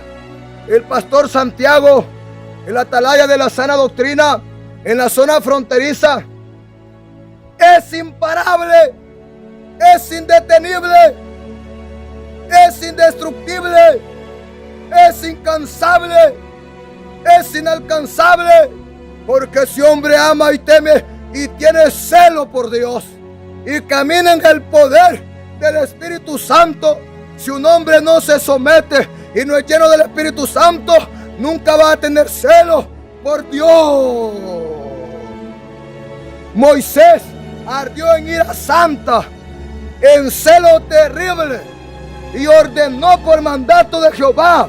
el pastor Santiago, el atalaya de la sana doctrina en la zona fronteriza, es imparable, es indetenible, es indestructible, es incansable, es inalcanzable, porque ese hombre ama y teme y tiene celo por Dios y camina en el poder del Espíritu Santo. Si un hombre no se somete y no es lleno del Espíritu Santo, nunca va a tener celo por Dios. Moisés ardió en ira santa, en celo terrible, y ordenó por mandato de Jehová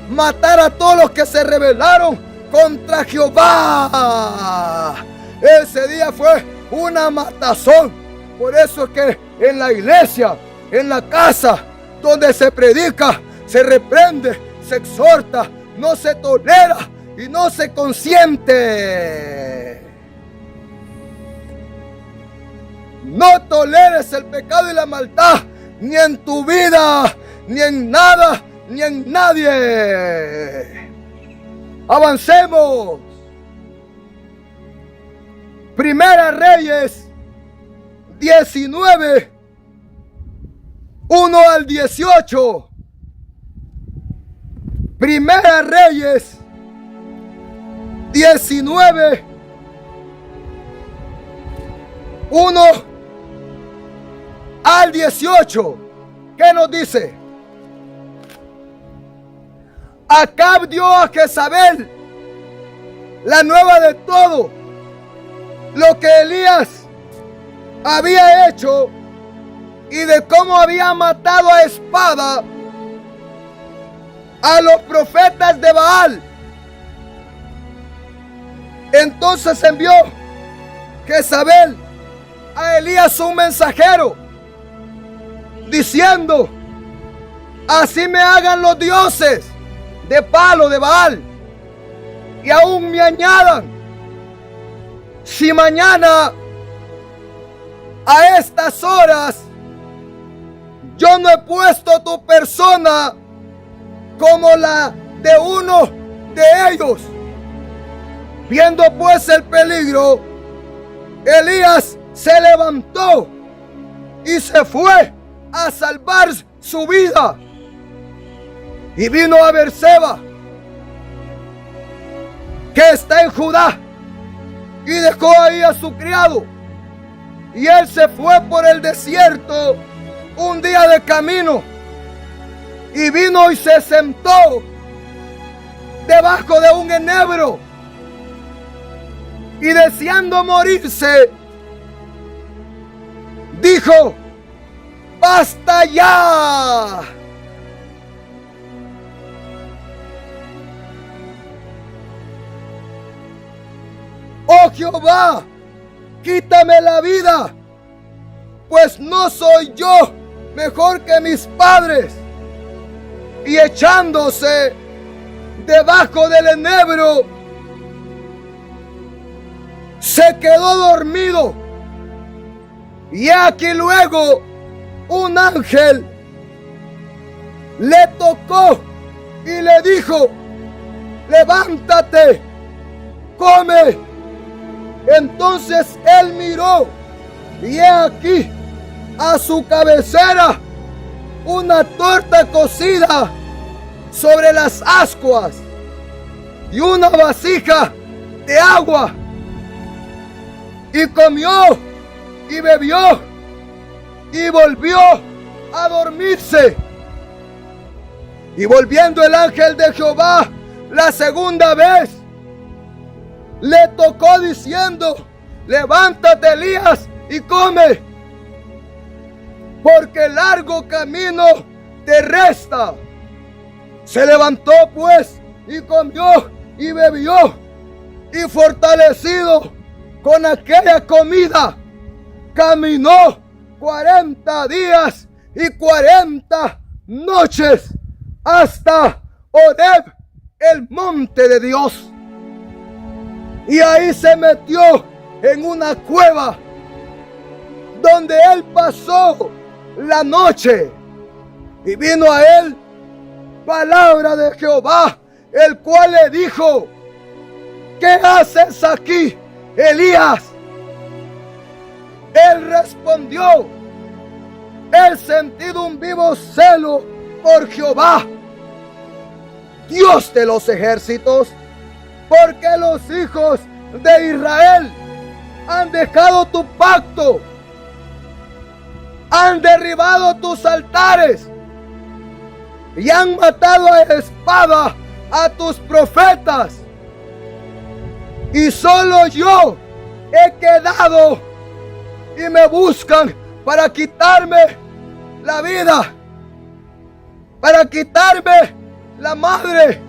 matar a todos los que se rebelaron contra Jehová. Ese día fue una matazón. Por eso es que en la iglesia, en la casa donde se predica, se reprende, se exhorta, no se tolera y no se consiente. No toleres el pecado y la maldad, ni en tu vida, ni en nada, ni en nadie. Avancemos. Primera Reyes 19, 1 al 18. Primera Reyes 19, 1 al 18. ¿Qué nos dice? Acab dio a Jezabel la nueva de todo lo que Elías había hecho y de cómo había matado a espada a los profetas de Baal. Entonces envió Jezabel a Elías un mensajero diciendo: así me hagan los dioses de palo de Baal, y aún me añadan, si mañana a estas horas yo no he puesto tu persona como la de uno de ellos. Viendo pues el peligro, Elías se levantó y se fue a salvar su vida, y vino a Beerseba, que está en Judá, y dejó ahí a su criado, y él se fue por el desierto un día de camino, y vino y se sentó debajo de un enebro, y deseando morirse, dijo: ¡basta ya! Oh Jehová, quítame la vida, pues no soy yo mejor que mis padres. Y echándose debajo del enebro, se quedó dormido. Y aquí luego un ángel le tocó y le dijo: levántate, come. Entonces él miró, y he aquí a su cabecera una torta cocida sobre las ascuas y una vasija de agua. Y comió y bebió y volvió a dormirse. Y volviendo el ángel de Jehová la segunda vez, le tocó diciendo: levántate, Elías, y come, porque largo camino te resta. Se levantó pues y comió y bebió, y fortalecido con aquella comida, caminó 40 días y 40 noches hasta Horeb, el monte de Dios. Y ahí se metió en una cueva, donde él pasó la noche. Y vino a él palabra de Jehová, el cual le dijo: ¿qué haces aquí, Elías? Él respondió: he sentido un vivo celo por Jehová, Dios de los ejércitos, porque los hijos de Israel han dejado tu pacto, han derribado tus altares y han matado a espada a tus profetas. Y solo yo he quedado, y me buscan para quitarme la vida, para quitarme la madre.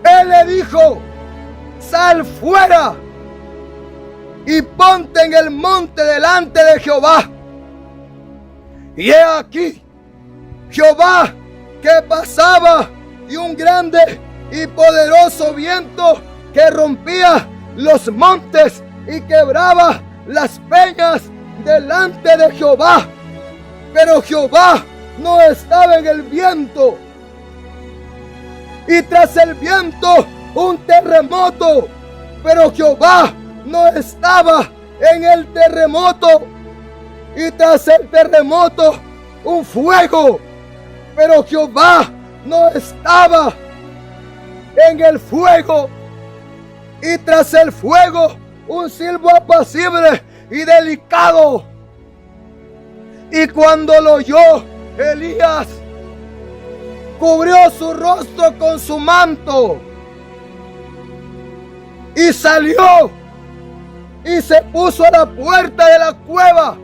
Él le dijo: sal fuera y ponte en el monte delante de Jehová. Y he aquí Jehová que pasaba, y un grande y poderoso viento que rompía los montes y quebraba las peñas delante de Jehová. Pero Jehová no estaba en el viento. Y tras el viento un terremoto, pero Jehová no estaba en el terremoto. Y tras el terremoto un fuego, pero Jehová no estaba en el fuego. Y tras el fuego un silbo apacible y delicado. Y cuando lo oyó Elías, cubrió su rostro con su manto y salió y se puso a la puerta de la cueva.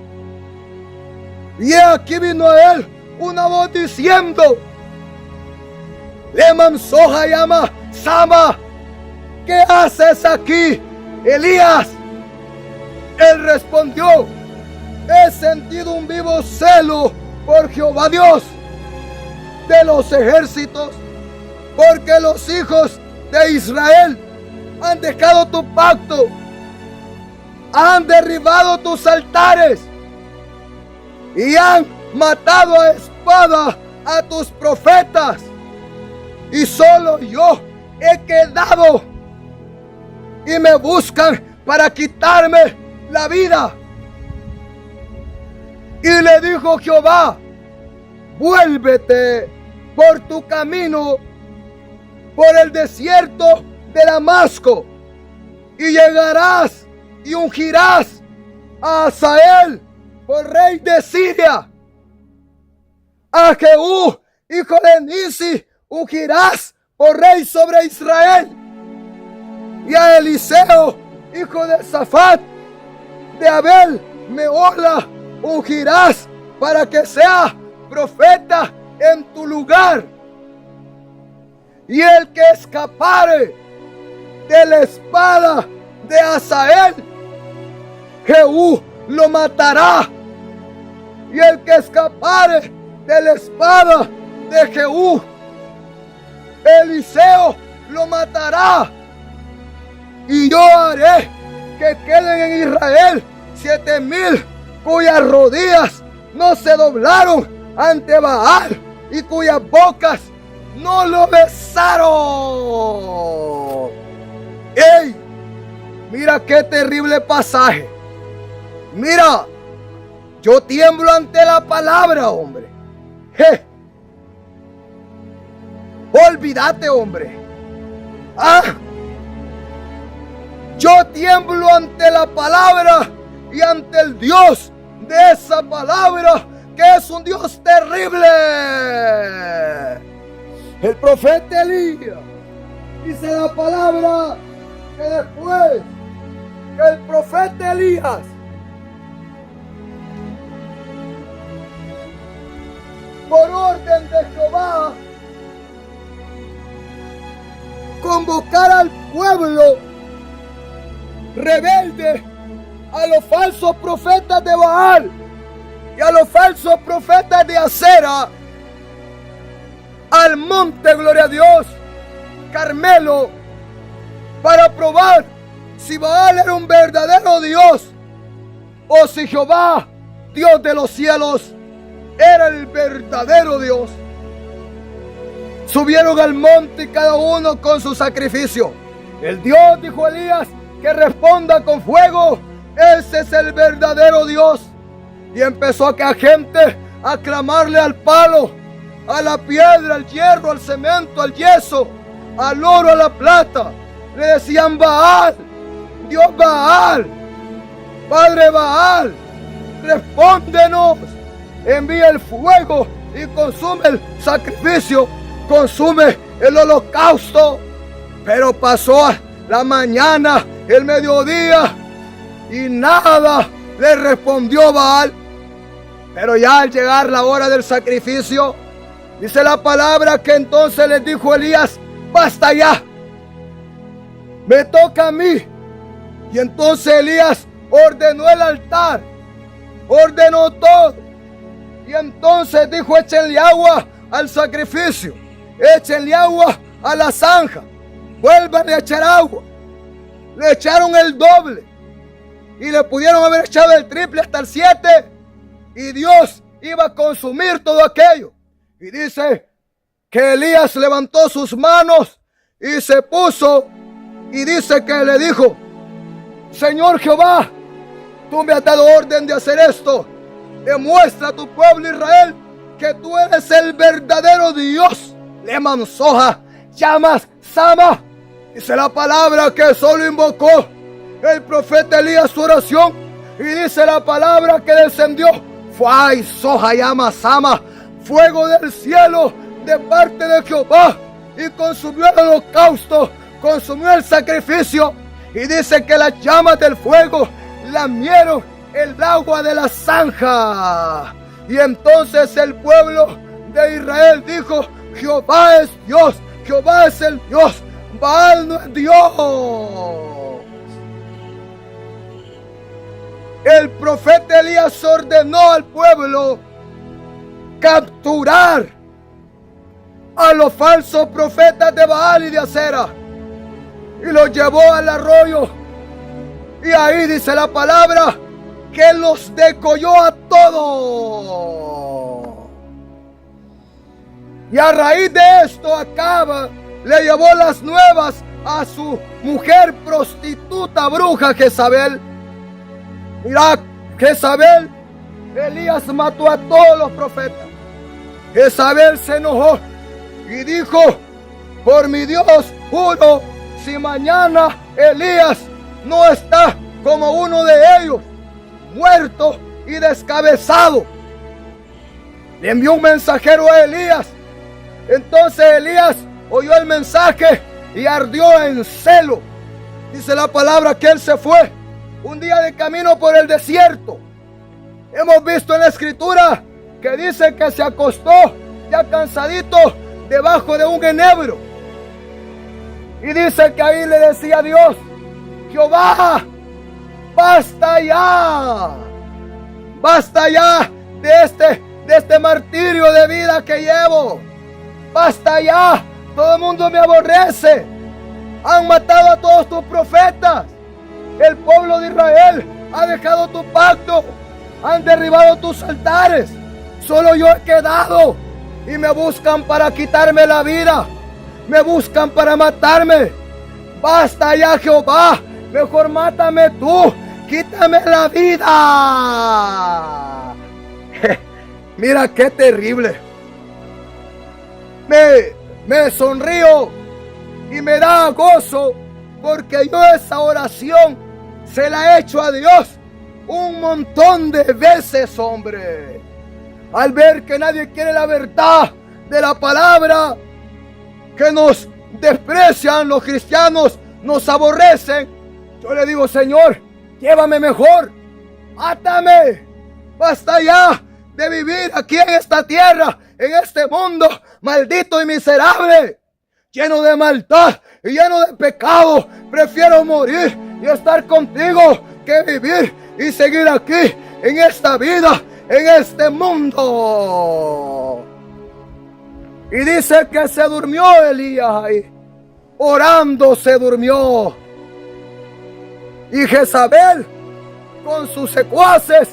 Y aquí vino a él una voz diciendo: Leman Soja llama Sama, ¿qué haces aquí, Elías? Él respondió: he sentido un vivo celo por Jehová Dios de los ejércitos, porque los hijos de Israel han dejado tu pacto, han derribado tus altares y han matado a espada a tus profetas, y solo yo he quedado y me buscan para quitarme la vida. Y le dijo Jehová: vuélvete por tu camino por el desierto de Damasco, y llegarás y ungirás a Hazael por rey de Siria. A Jehú, hijo de Nisi, ungirás por rey sobre Israel. Y a Eliseo, hijo de Safat, de Abel Mehola, ungirás para que sea profeta en tu lugar. Y el que escapare de la espada de Hazael, Jehú lo matará. Y el que escapare de la espada de Jehú, Eliseo lo matará. Y yo haré que queden en Israel 7,000 cuyas rodillas no se doblaron ante Baal y cuyas bocas no lo besaron. ¡Ey! Mira qué terrible pasaje. Mira, yo tiemblo ante la palabra, hombre. Olvídate, hombre. Yo tiemblo ante la palabra y ante el Dios de esa palabra, que es un Dios terrible. El profeta Elías dice la palabra que después que el profeta Elías por orden de Jehová convocar al pueblo rebelde, a los falsos profetas de Baal y a los falsos profetas de Acera, al monte, gloria a Dios, Carmelo, para probar si Baal era un verdadero Dios o si Jehová, Dios de los cielos, era el verdadero Dios. Subieron al monte y cada uno con su sacrificio. El Dios, dijo Elías, que responda con fuego, ese es el verdadero Dios. Y empezó aquella gente a clamarle al palo, a la piedra, al hierro, al cemento, al yeso, al oro, a la plata. Le decían: Baal, Dios Baal, Padre Baal, respóndenos, envía el fuego y consume el sacrificio, consume el holocausto. Pero pasó la mañana, el mediodía, y nada le respondió Baal. Pero ya al llegar la hora del sacrificio, dice la palabra que entonces les dijo Elías: basta ya, me toca a mí. Y entonces Elías ordenó el altar, ordenó todo. Y entonces dijo: échenle agua al sacrificio, échenle agua a la zanja, vuelvan a echar agua. Le echaron el doble y le pudieron haber echado el triple hasta el 7, y Dios iba a consumir todo aquello. Y dice que Elías levantó sus manos y se puso, y dice que le dijo: Señor Jehová, tú me has dado orden de hacer esto. Demuestra a tu pueblo Israel que tú eres el verdadero Dios. Leman soja, llamas, sama. Dice la palabra que solo invocó el profeta Elías su oración, y dice la palabra que descendió fuay, soja, llama, sama, fuego del cielo de parte de Jehová, y consumió el holocausto, consumió el sacrificio. Y dice que las llamas del fuego lamieron el agua de la zanja. Y entonces el pueblo de Israel dijo: Jehová es Dios, Jehová es el Dios, Baal no es Dios. el profeta Elías ordenó al pueblo capturar a los falsos profetas de Baal y de Acera y los llevó al arroyo, y ahí dice la palabra que los degolló a todos. Y a raíz de esto Acab le llevó las nuevas a su mujer prostituta bruja Jezabel. Mira, Jezabel, Elías mató a todos los profetas. Jezabel se enojó y dijo: por mi Dios juro, si mañana Elías no está como uno de ellos, muerto y descabezado. Le envió un mensajero a Elías. Entonces Elías oyó el mensaje y ardió en celo. Dice la palabra que él se fue un día de camino por el desierto. Hemos visto en la escritura que dice que se acostó ya cansadito debajo de un enebro. Y dice que ahí le decía a Dios: Jehová, basta ya de este martirio de vida que llevo. Basta ya, todo el mundo me aborrece. Han matado a todos tus profetas. El pueblo de Israel ha dejado tu pacto. Han derribado tus altares. Solo yo he quedado. Y me buscan para quitarme la vida. Me buscan para matarme. Basta ya, Jehová. Mejor mátame tú. Quítame la vida. Mira qué terrible. Me sonrío y me da gozo porque yo esa oración se la he hecho a Dios un montón de veces, hombre. Al ver que nadie quiere la verdad de la palabra, que nos desprecian los cristianos, nos aborrecen, yo le digo: Señor, llévame mejor, mátame, basta ya de vivir aquí en esta tierra, en este mundo maldito y miserable, lleno de maldad y lleno de pecado. Prefiero morir y estar contigo que vivir y seguir aquí en esta vida, en este mundo. Y dice que se durmió Elías ahí, orando se durmió. Y Jezabel con sus secuaces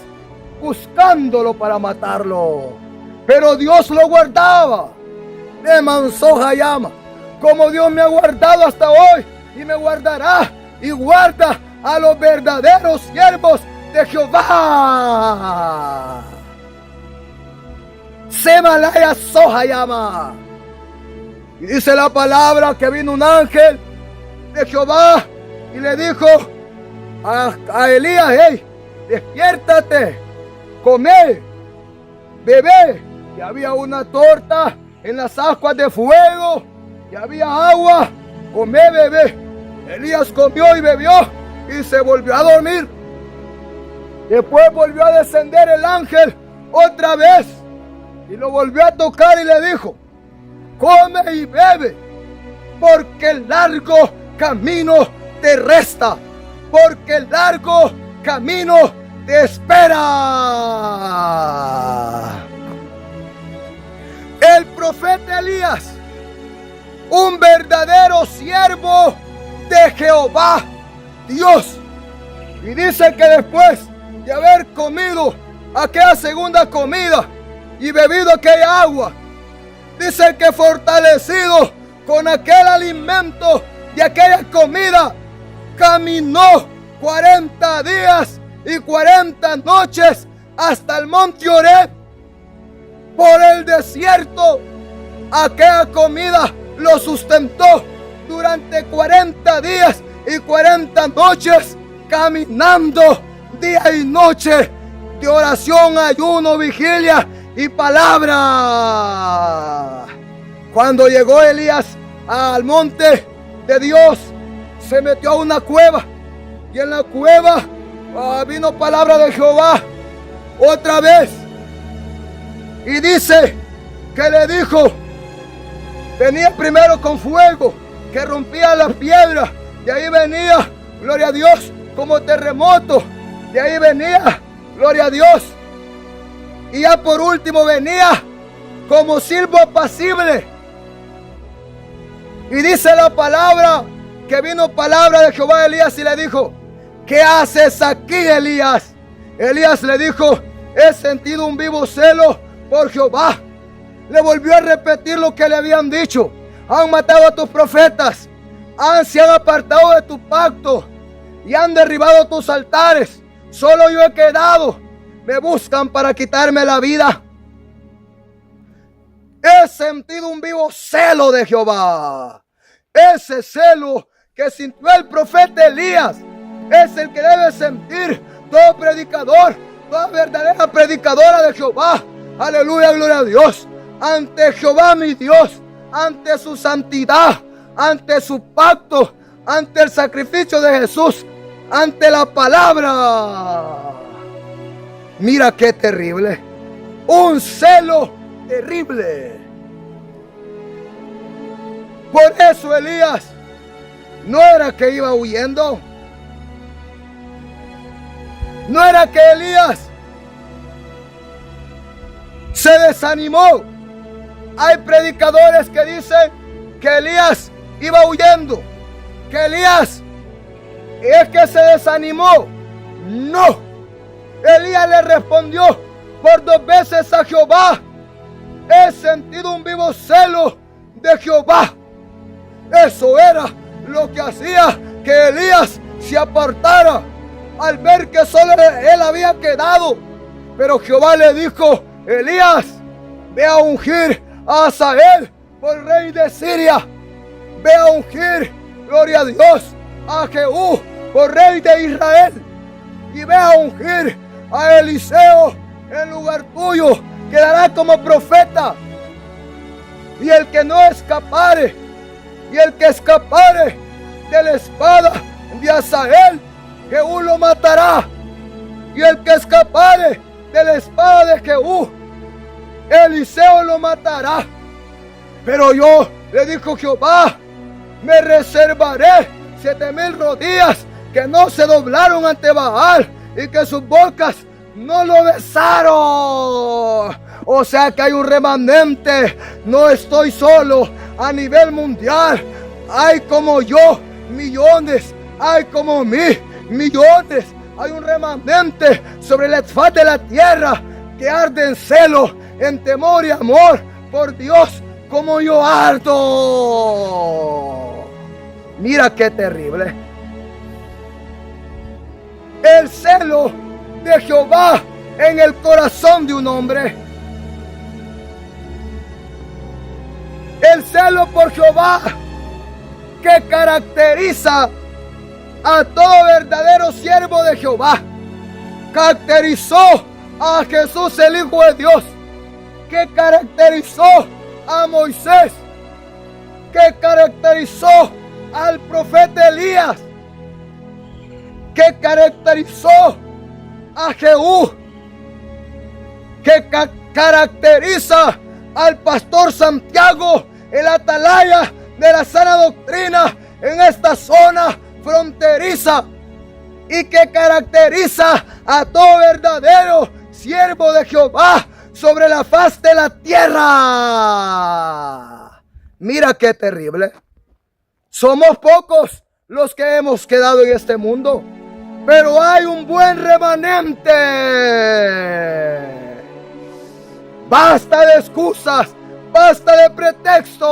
buscándolo para matarlo. Pero Dios lo guardaba de mansoja llama, como Dios me ha guardado hasta hoy y me guardará y guarda a los verdaderos siervos de Jehová. Semalaya soja llama. Y dice la palabra que vino un ángel de Jehová y le dijo a Elías: hey, despiértate, come, bebé. Y había una torta en las ascuas de fuego, y había agua. Come, bebé. Elías comió y bebió y se volvió a dormir. Después volvió a descender el ángel otra vez y lo volvió a tocar y le dijo: come y bebe, porque el largo camino te resta, porque el largo camino te espera. El profeta Elías, un verdadero siervo de Jehová, Dios. Y dice que después de haber comido aquella segunda comida y bebido aquella agua, dice que fortalecido con aquel alimento de aquella comida, caminó 40 días y 40 noches hasta el monte Oreb. Por el desierto, aquella comida lo sustentó durante 40 días y 40 noches, caminando día y noche de oración, ayuno, vigilia y palabra. Cuando llegó Elías al monte de Dios, se metió a una cueva, y en la cueva vino palabra de Jehová otra vez. Y dice que le dijo, venía primero con fuego que rompía las piedras, de ahí venía, gloria a Dios, como terremoto, De ahí venía, gloria a Dios. Y ya por último venía como siervo apacible. Y dice la palabra que vino palabra de Jehová a Elías y le dijo: ¿qué haces aquí, Elías? Elías le dijo: he sentido un vivo celo por Jehová. Le volvió a repetir lo que le habían dicho: han matado a tus profetas, se han apartado de tu pacto y han derribado tus altares. Solo yo he quedado, me buscan para quitarme la vida. He sentido un vivo celo de Jehová. Ese celo que sintió el profeta Elías es el que debe sentir todo predicador, toda verdadera predicadora de Jehová. Aleluya, gloria a Dios. Ante Jehová mi Dios, ante su santidad, ante su pacto, ante el sacrificio de Jesús, ante la palabra. Mira qué terrible. Un celo terrible. Por eso Elías no era que iba huyendo. No era que Elías se desanimó. Hay predicadores que dicen que Elías iba huyendo, que Elías es que se desanimó. No. Elías le respondió por 2 veces a Jehová: he sentido un vivo celo de Jehová. Eso era lo que hacía que Elías se apartara al ver que solo él había quedado. Pero Jehová le dijo: Elías, ve a ungir a Hazael por rey de Siria. Ve a ungir, gloria a Dios, a Jehú por rey de Israel. Y ve a ungir a Eliseo en lugar tuyo, quedará como profeta. Y el que no escapare, y el que escapare de la espada de Hazael, Jehú lo matará. Y el que escapare de la espada de Jehú, Eliseo lo matará. Pero yo, le dijo Jehová, me reservaré 7,000 rodillas que no se doblaron ante Baal y que sus bocas no lo besaron. O sea que hay un remanente. No estoy solo. A nivel mundial hay como yo millones. Hay como mí millones. Hay un remanente sobre la faz de la tierra que arde en celo, en temor y amor por Dios, como yo ardo. Mira qué terrible. El celo de Jehová en el corazón de un hombre. El celo por Jehová que caracteriza a todo verdadero siervo de Jehová. Caracterizó a Jesús, el Hijo de Dios. Que caracterizó a Moisés. Que caracterizó al profeta Elías. Que caracterizó a Jehú. Que caracteriza al pastor Santiago, el atalaya de la sana doctrina en esta zona fronteriza, y que caracteriza a todo verdadero siervo de Jehová sobre la faz de la tierra. Mira qué terrible. Somos pocos los que hemos quedado en este mundo, pero hay un buen remanente. Basta de excusas, basta de pretextos.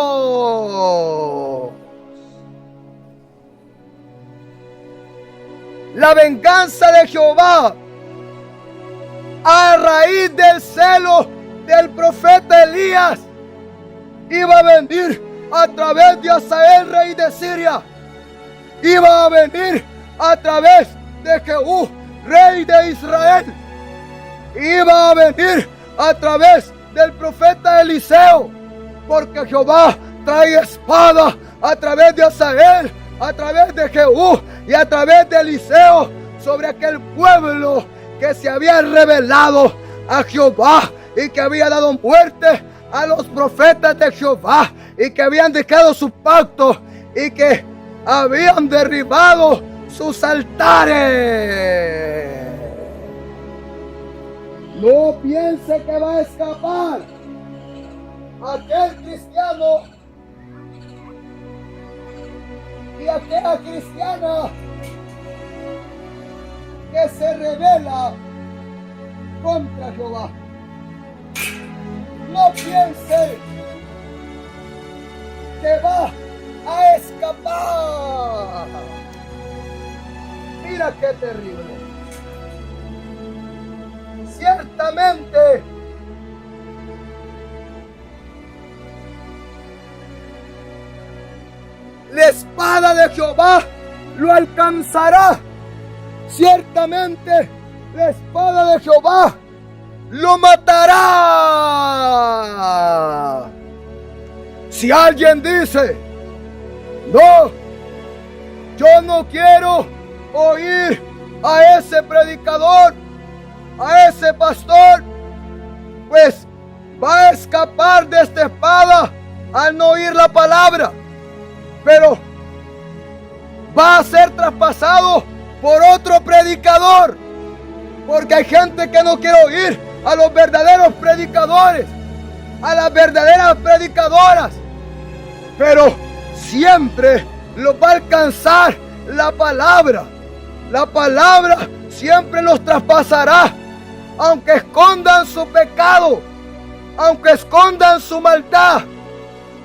La venganza de Jehová a raíz del celo del profeta Elías iba a venir a través de Hazael, rey de Siria. Iba a venir a través de Jehú, rey de Israel. Iba a venir a través del profeta Eliseo, porque Jehová trae espada a través de Hazael, a través de Jehú y a través de Eliseo sobre aquel pueblo que se había rebelado a Jehová y que había dado muerte a los profetas de Jehová y que habían dejado su pacto y que habían derribado sus altares. No piense que va a escapar aquel cristiano y aquella cristiana que se rebela contra Jehová. No piense que va a escapar. Mira qué terrible. Ciertamente la espada de Jehová lo alcanzará. Ciertamente la espada de Jehová lo matará. Si alguien dice, no, yo no quiero oír a ese predicador, a ese pastor, pues va a escapar de esta espada al no oír la palabra, pero va a ser traspasado por otro predicador, porque hay gente que no quiere oír a los verdaderos predicadores, a las verdaderas predicadoras, pero siempre los va a alcanzar la palabra. La palabra siempre los traspasará, aunque escondan su pecado, aunque escondan su maldad,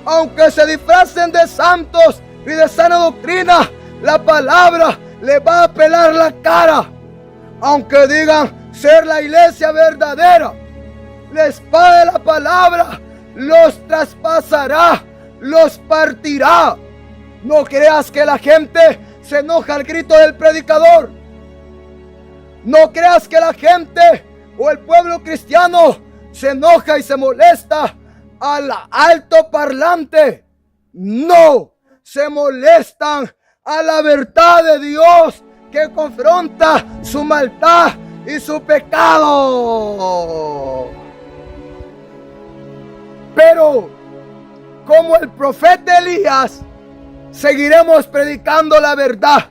aunque se disfracen de santos y de sana doctrina, la palabra les va a pelar la cara. Aunque digan ser la iglesia verdadera, la espada de la palabra los traspasará, los partirá. No creas que la gente se enoja al grito del predicador. No creas que la gente o el pueblo cristiano se enoja y se molesta al alto parlante. No, se molestan a la verdad de Dios que confronta su maldad y su pecado. Pero como el profeta Elías, seguiremos predicando la verdad,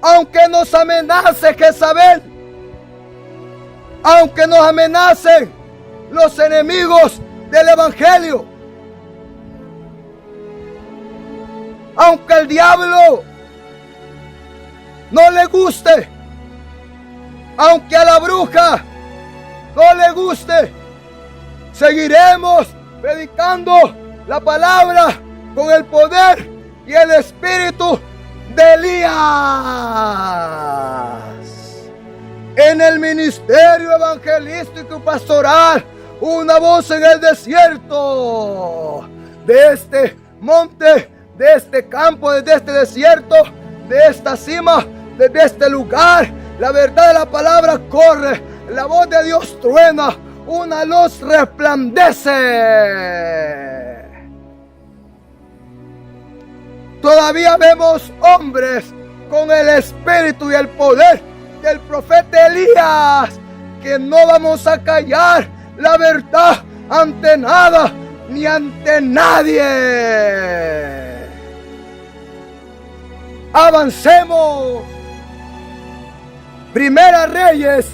aunque nos amenace Jezabel, aunque nos amenacen los enemigos del evangelio, aunque el diablo no le guste, aunque a la bruja no le guste, seguiremos predicando la palabra con el poder y el espíritu de Elías. En el ministerio evangelístico y pastoral, una voz en el desierto, de este monte, de este campo, desde este desierto, de esta cima, desde este lugar, la verdad de la palabra corre, la voz de Dios truena, una luz resplandece. Todavía vemos hombres con el espíritu y el poder del profeta Elías, que no vamos a callar la verdad ante nada ni ante nadie. Avancemos. Primera Reyes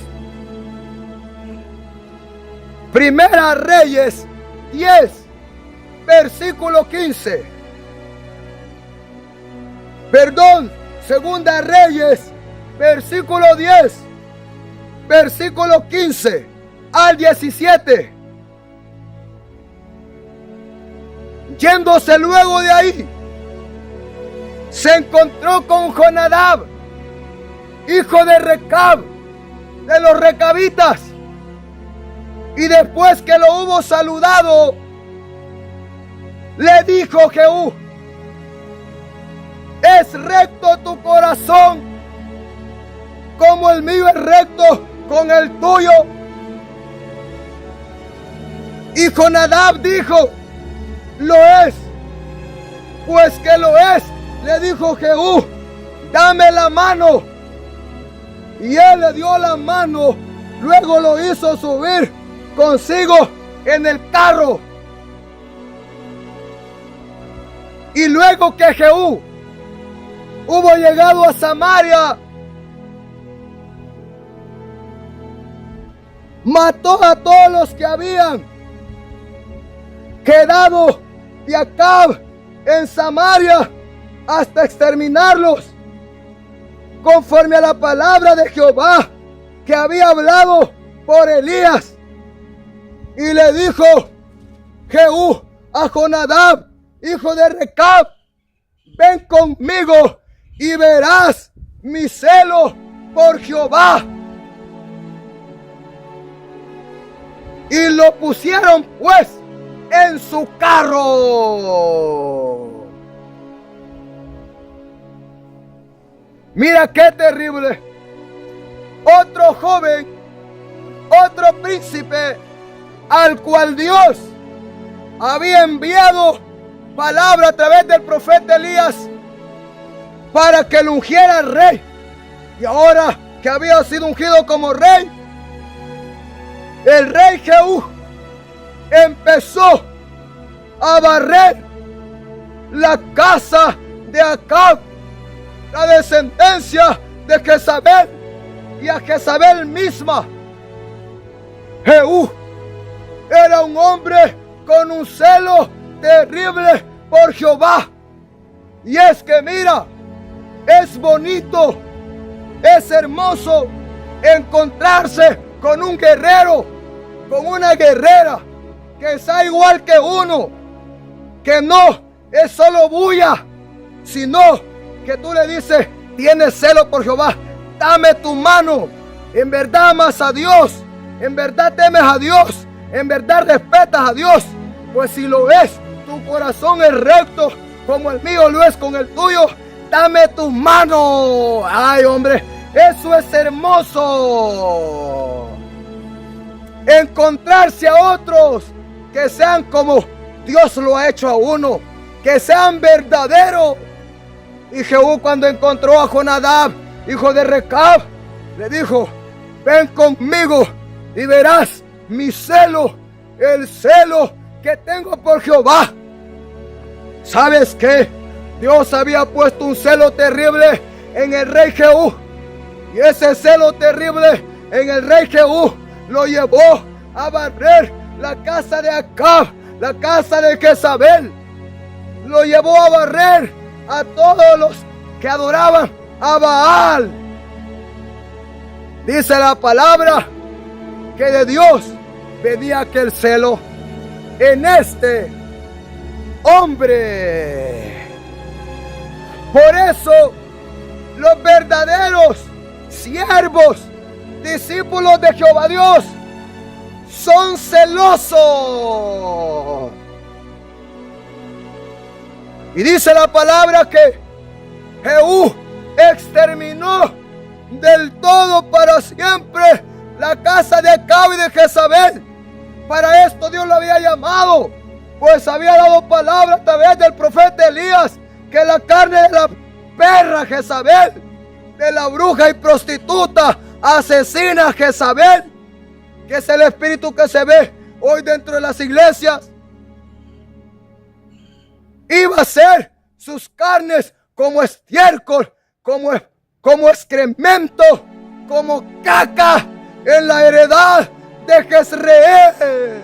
10, versículo 15. Segunda Reyes, versículo 10, versículo 15 al 17. Yéndose luego de ahí, se encontró con Jonadab, hijo de Recab, de los recabitas, y después que lo hubo saludado, le dijo Jehú: ¿es recto tu corazón como el mío es recto con el tuyo? Y Jonadab dijo: lo es. Pues que lo es, le dijo Jehú: dame la mano. Y él le dio la mano, luego lo hizo subir consigo en el carro. Y luego que Jehú hubo llegado a Samaria, mató a todos los que habían quedado de Acab en Samaria hasta exterminarlos, conforme a la palabra de Jehová que había hablado por Elías. Y le dijo Jehú a Jonadab, hijo de Recab: ven conmigo y verás mi celo por Jehová. Y lo pusieron pues en su carro. Mira qué terrible. Otro joven, otro príncipe, al cual Dios había enviado palabra a través del profeta Elías para que lo ungiera rey. Y ahora que había sido ungido como rey, el rey Jehú empezó a barrer la casa de Acab, la descendencia de Jezabel, y a Jezabel misma. Jehú era un hombre con un celo terrible por Jehová. Y es que mira, es bonito, es hermoso encontrarse con un guerrero, con una guerrera que sea igual que uno, que no es solo bulla, sino que tú le dices: tienes celo por Jehová, dame tu mano, en verdad amas a Dios, en verdad temes a Dios, en verdad respetas a Dios. Pues si lo es, tu corazón es recto como el mío lo es con el tuyo, dame tu mano. Ay, hombre, eso es hermoso. Encontrarse a otros que sean como Dios lo ha hecho a uno, que sean verdaderos. Y Jehú, cuando encontró a Jonadab, hijo de Recab, le dijo: ven conmigo y verás mi celo, el celo que tengo por Jehová. ¿Sabes qué? Dios había puesto un celo terrible en el rey Jehú, y ese celo terrible en el rey Jehú lo llevó a barrer la casa de Acab, la casa de Jezabel. Lo llevó a barrer a todos los que adoraban a Baal. Dice la palabra que de Dios venía aquel celo en este hombre. Por eso los verdaderos siervos, discípulos de Jehová Dios, son celosos. Y dice la palabra que Jehú exterminó del todo para siempre la casa de Acab y de Jezabel. Para esto Dios lo había llamado, pues había dado palabra a través del profeta Elías que la carne de la perra Jezabel, de la bruja y prostituta asesina Jezabel, que es el espíritu que se ve hoy dentro de las iglesias, iba a ser sus carnes como estiércol, como excremento, como caca en la heredad de Jezreel.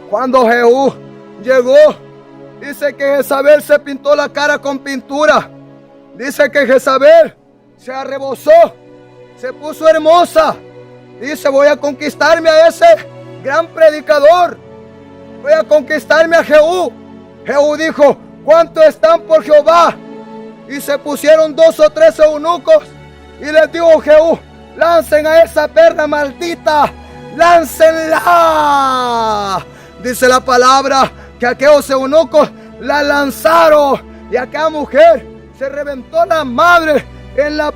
Cuando Jehú llegó, dice que Jezabel se pintó la cara con pintura. Dice que Jezabel se arrebozó, se puso hermosa. Dice: voy a conquistarme a ese gran predicador, voy a conquistarme a Jehú. Jehú dijo: ¿cuánto están por Jehová? Y se pusieron 2 o 3 eunucos y les dijo Jehú: lancen a esa perra maldita, láncenla. Dice la palabra que aquellos eunucos la lanzaron y aquella mujer se reventó la madre en las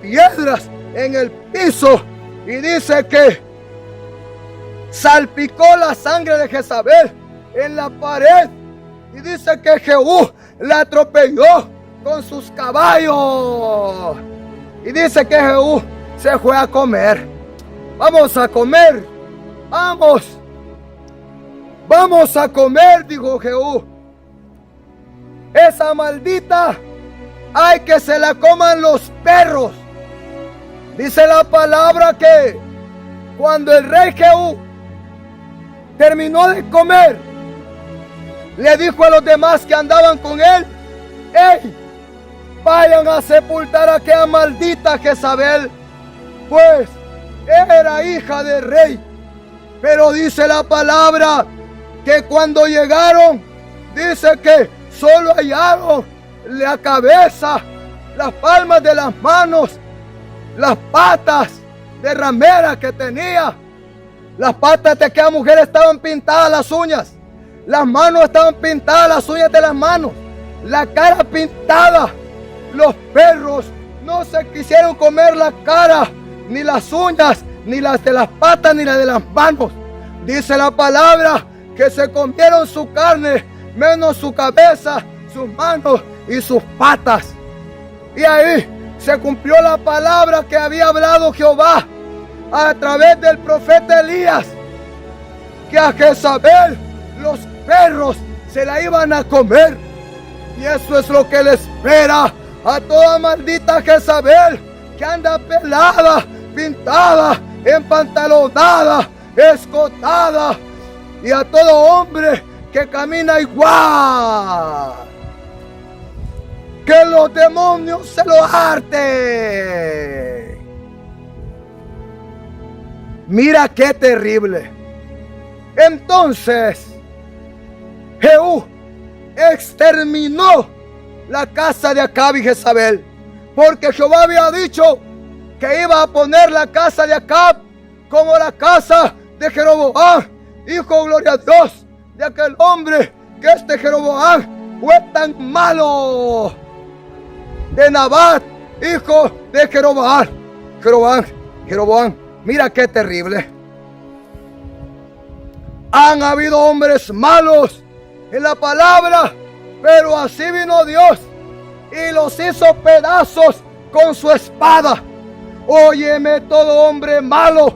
piedras, en el piso, y dice que salpicó la sangre de Jezabel en la pared, y dice que Jehú la atropelló con sus caballos, y dice que Jehú se fue a comer. Vamos a comer, vamos a comer, dijo Jehú. Esa maldita hay que se la coman los perros. Dice la palabra que Cuando el rey Jehú terminó de comer, le dijo a los demás que andaban con él: ¡Ey! Vayan a sepultar a aquella maldita Jezabel, pues era hija del rey. Pero dice la palabra que cuando llegaron, dice que solo hallaron la cabeza, las palmas de las manos, las patas de ramera que tenía. Las patas de aquella mujer estaban pintadas las uñas, las manos estaban pintadas las uñas de las manos, la cara pintada. Los perros no se quisieron comer la cara, ni las uñas, ni las de las patas, ni las de las manos. Dice la palabra que se comieron su carne, menos su cabeza, sus manos y sus patas. Y ahí se cumplió la palabra que había hablado Jehová a través del profeta Elías, que a Jezabel los perros se la iban a comer. Y eso es lo que le espera a toda maldita Jezabel que anda pelada, pintada, empantalonada, escotada, y a todo hombre que camina igual. Que los demonios se lo harten. Mira qué terrible. Entonces Jehú exterminó la casa de Acab y Jezabel, porque Jehová había dicho que iba a poner la casa de Acab como la casa de Jeroboam, hijo, gloria a Dios, de aquel hombre, que este Jeroboam fue tan malo, de Nabat, hijo de Jeroboam. Jeroboam, mira qué terrible. Han habido hombres malos en la palabra, pero así vino Dios y los hizo pedazos con su espada. Óyeme, todo hombre malo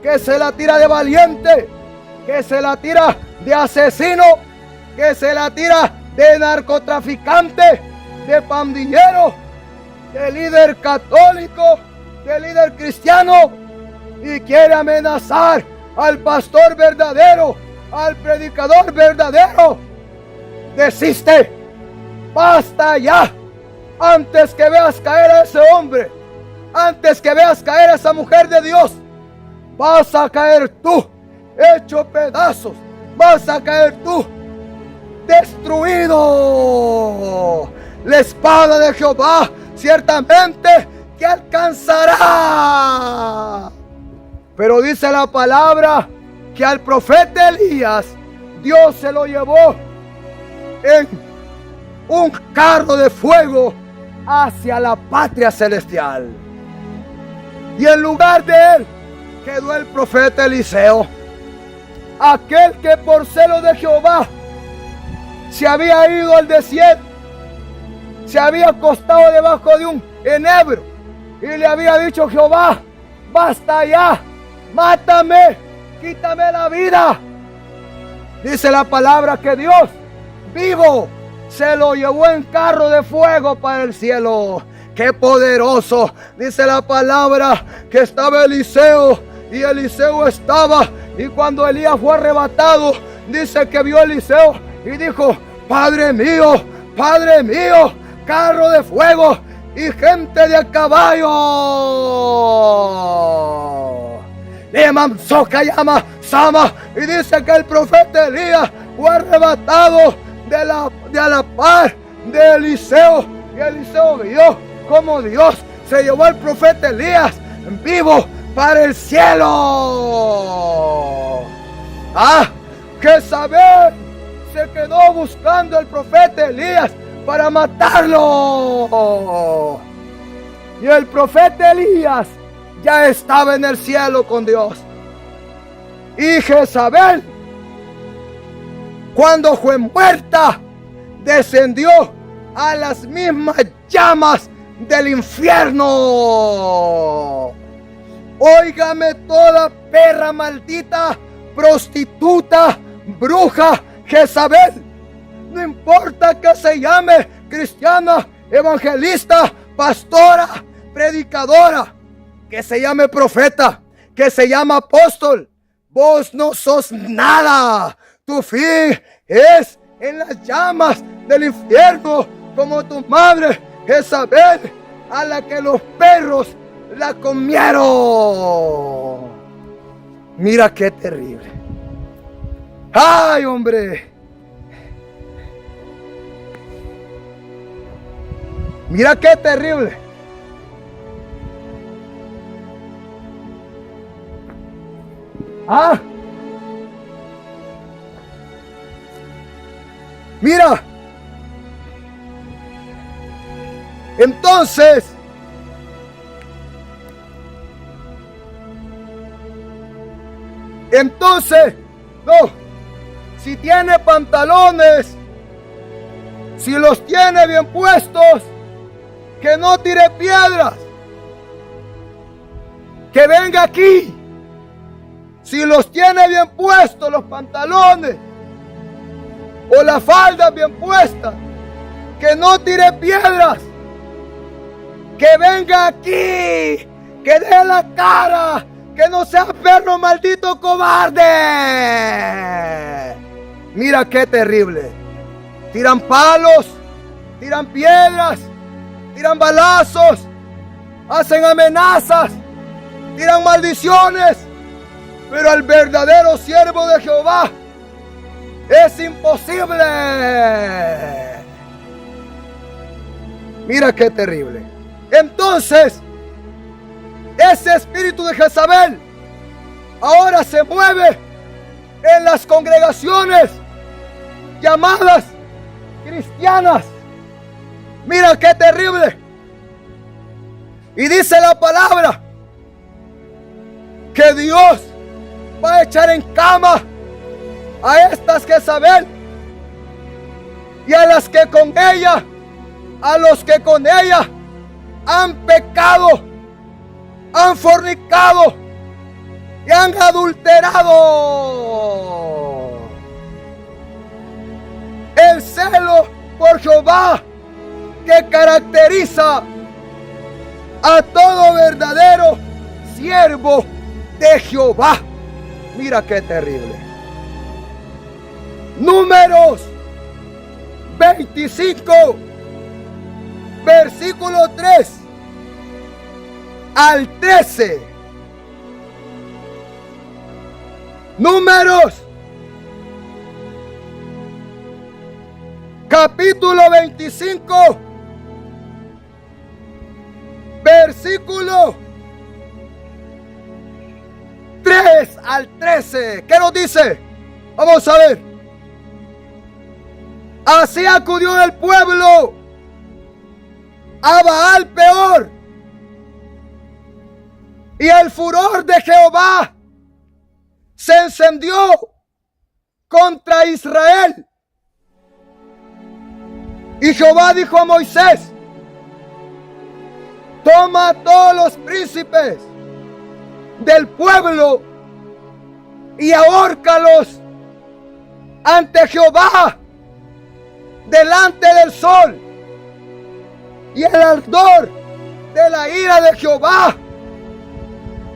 que se la tira de valiente, que se la tira de asesino, que se la tira de narcotraficante, de pandillero, de líder católico, de líder cristiano, y quiere amenazar al pastor verdadero, al predicador verdadero, desiste, basta ya. Antes que veas caer a ese hombre, antes que veas caer a esa mujer de Dios, vas a caer tú, hecho pedazos, vas a caer tú, destruido. La espada de Jehová ciertamente que alcanzará. Pero dice la palabra que al profeta Elías Dios se lo llevó en un carro de fuego hacia la patria celestial. Y en lugar de él quedó el profeta Eliseo, aquel que por celo de Jehová se había ido al desierto, se había acostado debajo de un enebro y le había dicho: Jehová, basta ya, mátame, quítame la vida. Dice la palabra que Dios vivo se lo llevó en carro de fuego para el cielo. ¡Qué poderoso! Dice la palabra que estaba Eliseo, y Eliseo estaba, y cuando Elías fue arrebatado, dice que vio a Eliseo y dijo: Padre mío, carro de fuego y gente de a caballo. Y dice que el profeta Elías fue arrebatado de la par de Eliseo, y Eliseo vio como Dios se llevó al profeta Elías vivo para el cielo. Jezabel se quedó buscando al profeta Elías para matarlo, y el profeta Elías ya estaba en el cielo con Dios. Y Jezabel, cuando fue muerta, descendió a las mismas llamas del infierno. Óigame, toda perra maldita, prostituta, bruja, Jezabel, no importa que se llame cristiana, evangelista, pastora, predicadora, que se llame profeta, que se llama apóstol, vos no sos nada. Tu fin es en las llamas del infierno, como tu madre Jezabel, a la que los perros la comieron. Mira qué terrible. Ay, hombre. Mira qué terrible. Ah. Mira. Entonces, no, si tiene pantalones, si los tiene bien puestos, que no tire piedras, que venga aquí. Si los tiene bien puestos los pantalones o la falda bien puesta, que no tire piedras, que venga aquí, que dé la cara, que no sea perro maldito cobarde. Mira qué terrible. Tiran palos, tiran piedras, tiran balazos, hacen amenazas, tiran maldiciones, pero al verdadero siervo de Jehová es imposible. Mira qué terrible. Entonces, ese espíritu de Jezabel ahora se mueve en las congregaciones llamadas cristianas. Mira qué terrible. Y dice la palabra que Dios va a echar en cama a estas Jezabel y a las que con ella, a los que con ella han pecado, han fornicado y han adulterado. El celo por Jehová que caracteriza a todo verdadero siervo de Jehová. Mira qué terrible. Números 25, versículo 3 al 13. Números capítulo 25, versículo 3 al 13. ¿Qué nos dice? Vamos a ver. Así acudió el pueblo a Baal Peor, y el furor de Jehová se encendió contra Israel. Y Jehová dijo a Moisés: toma a todos los príncipes del pueblo y ahórcalos ante Jehová delante del sol, y el ardor de la ira de Jehová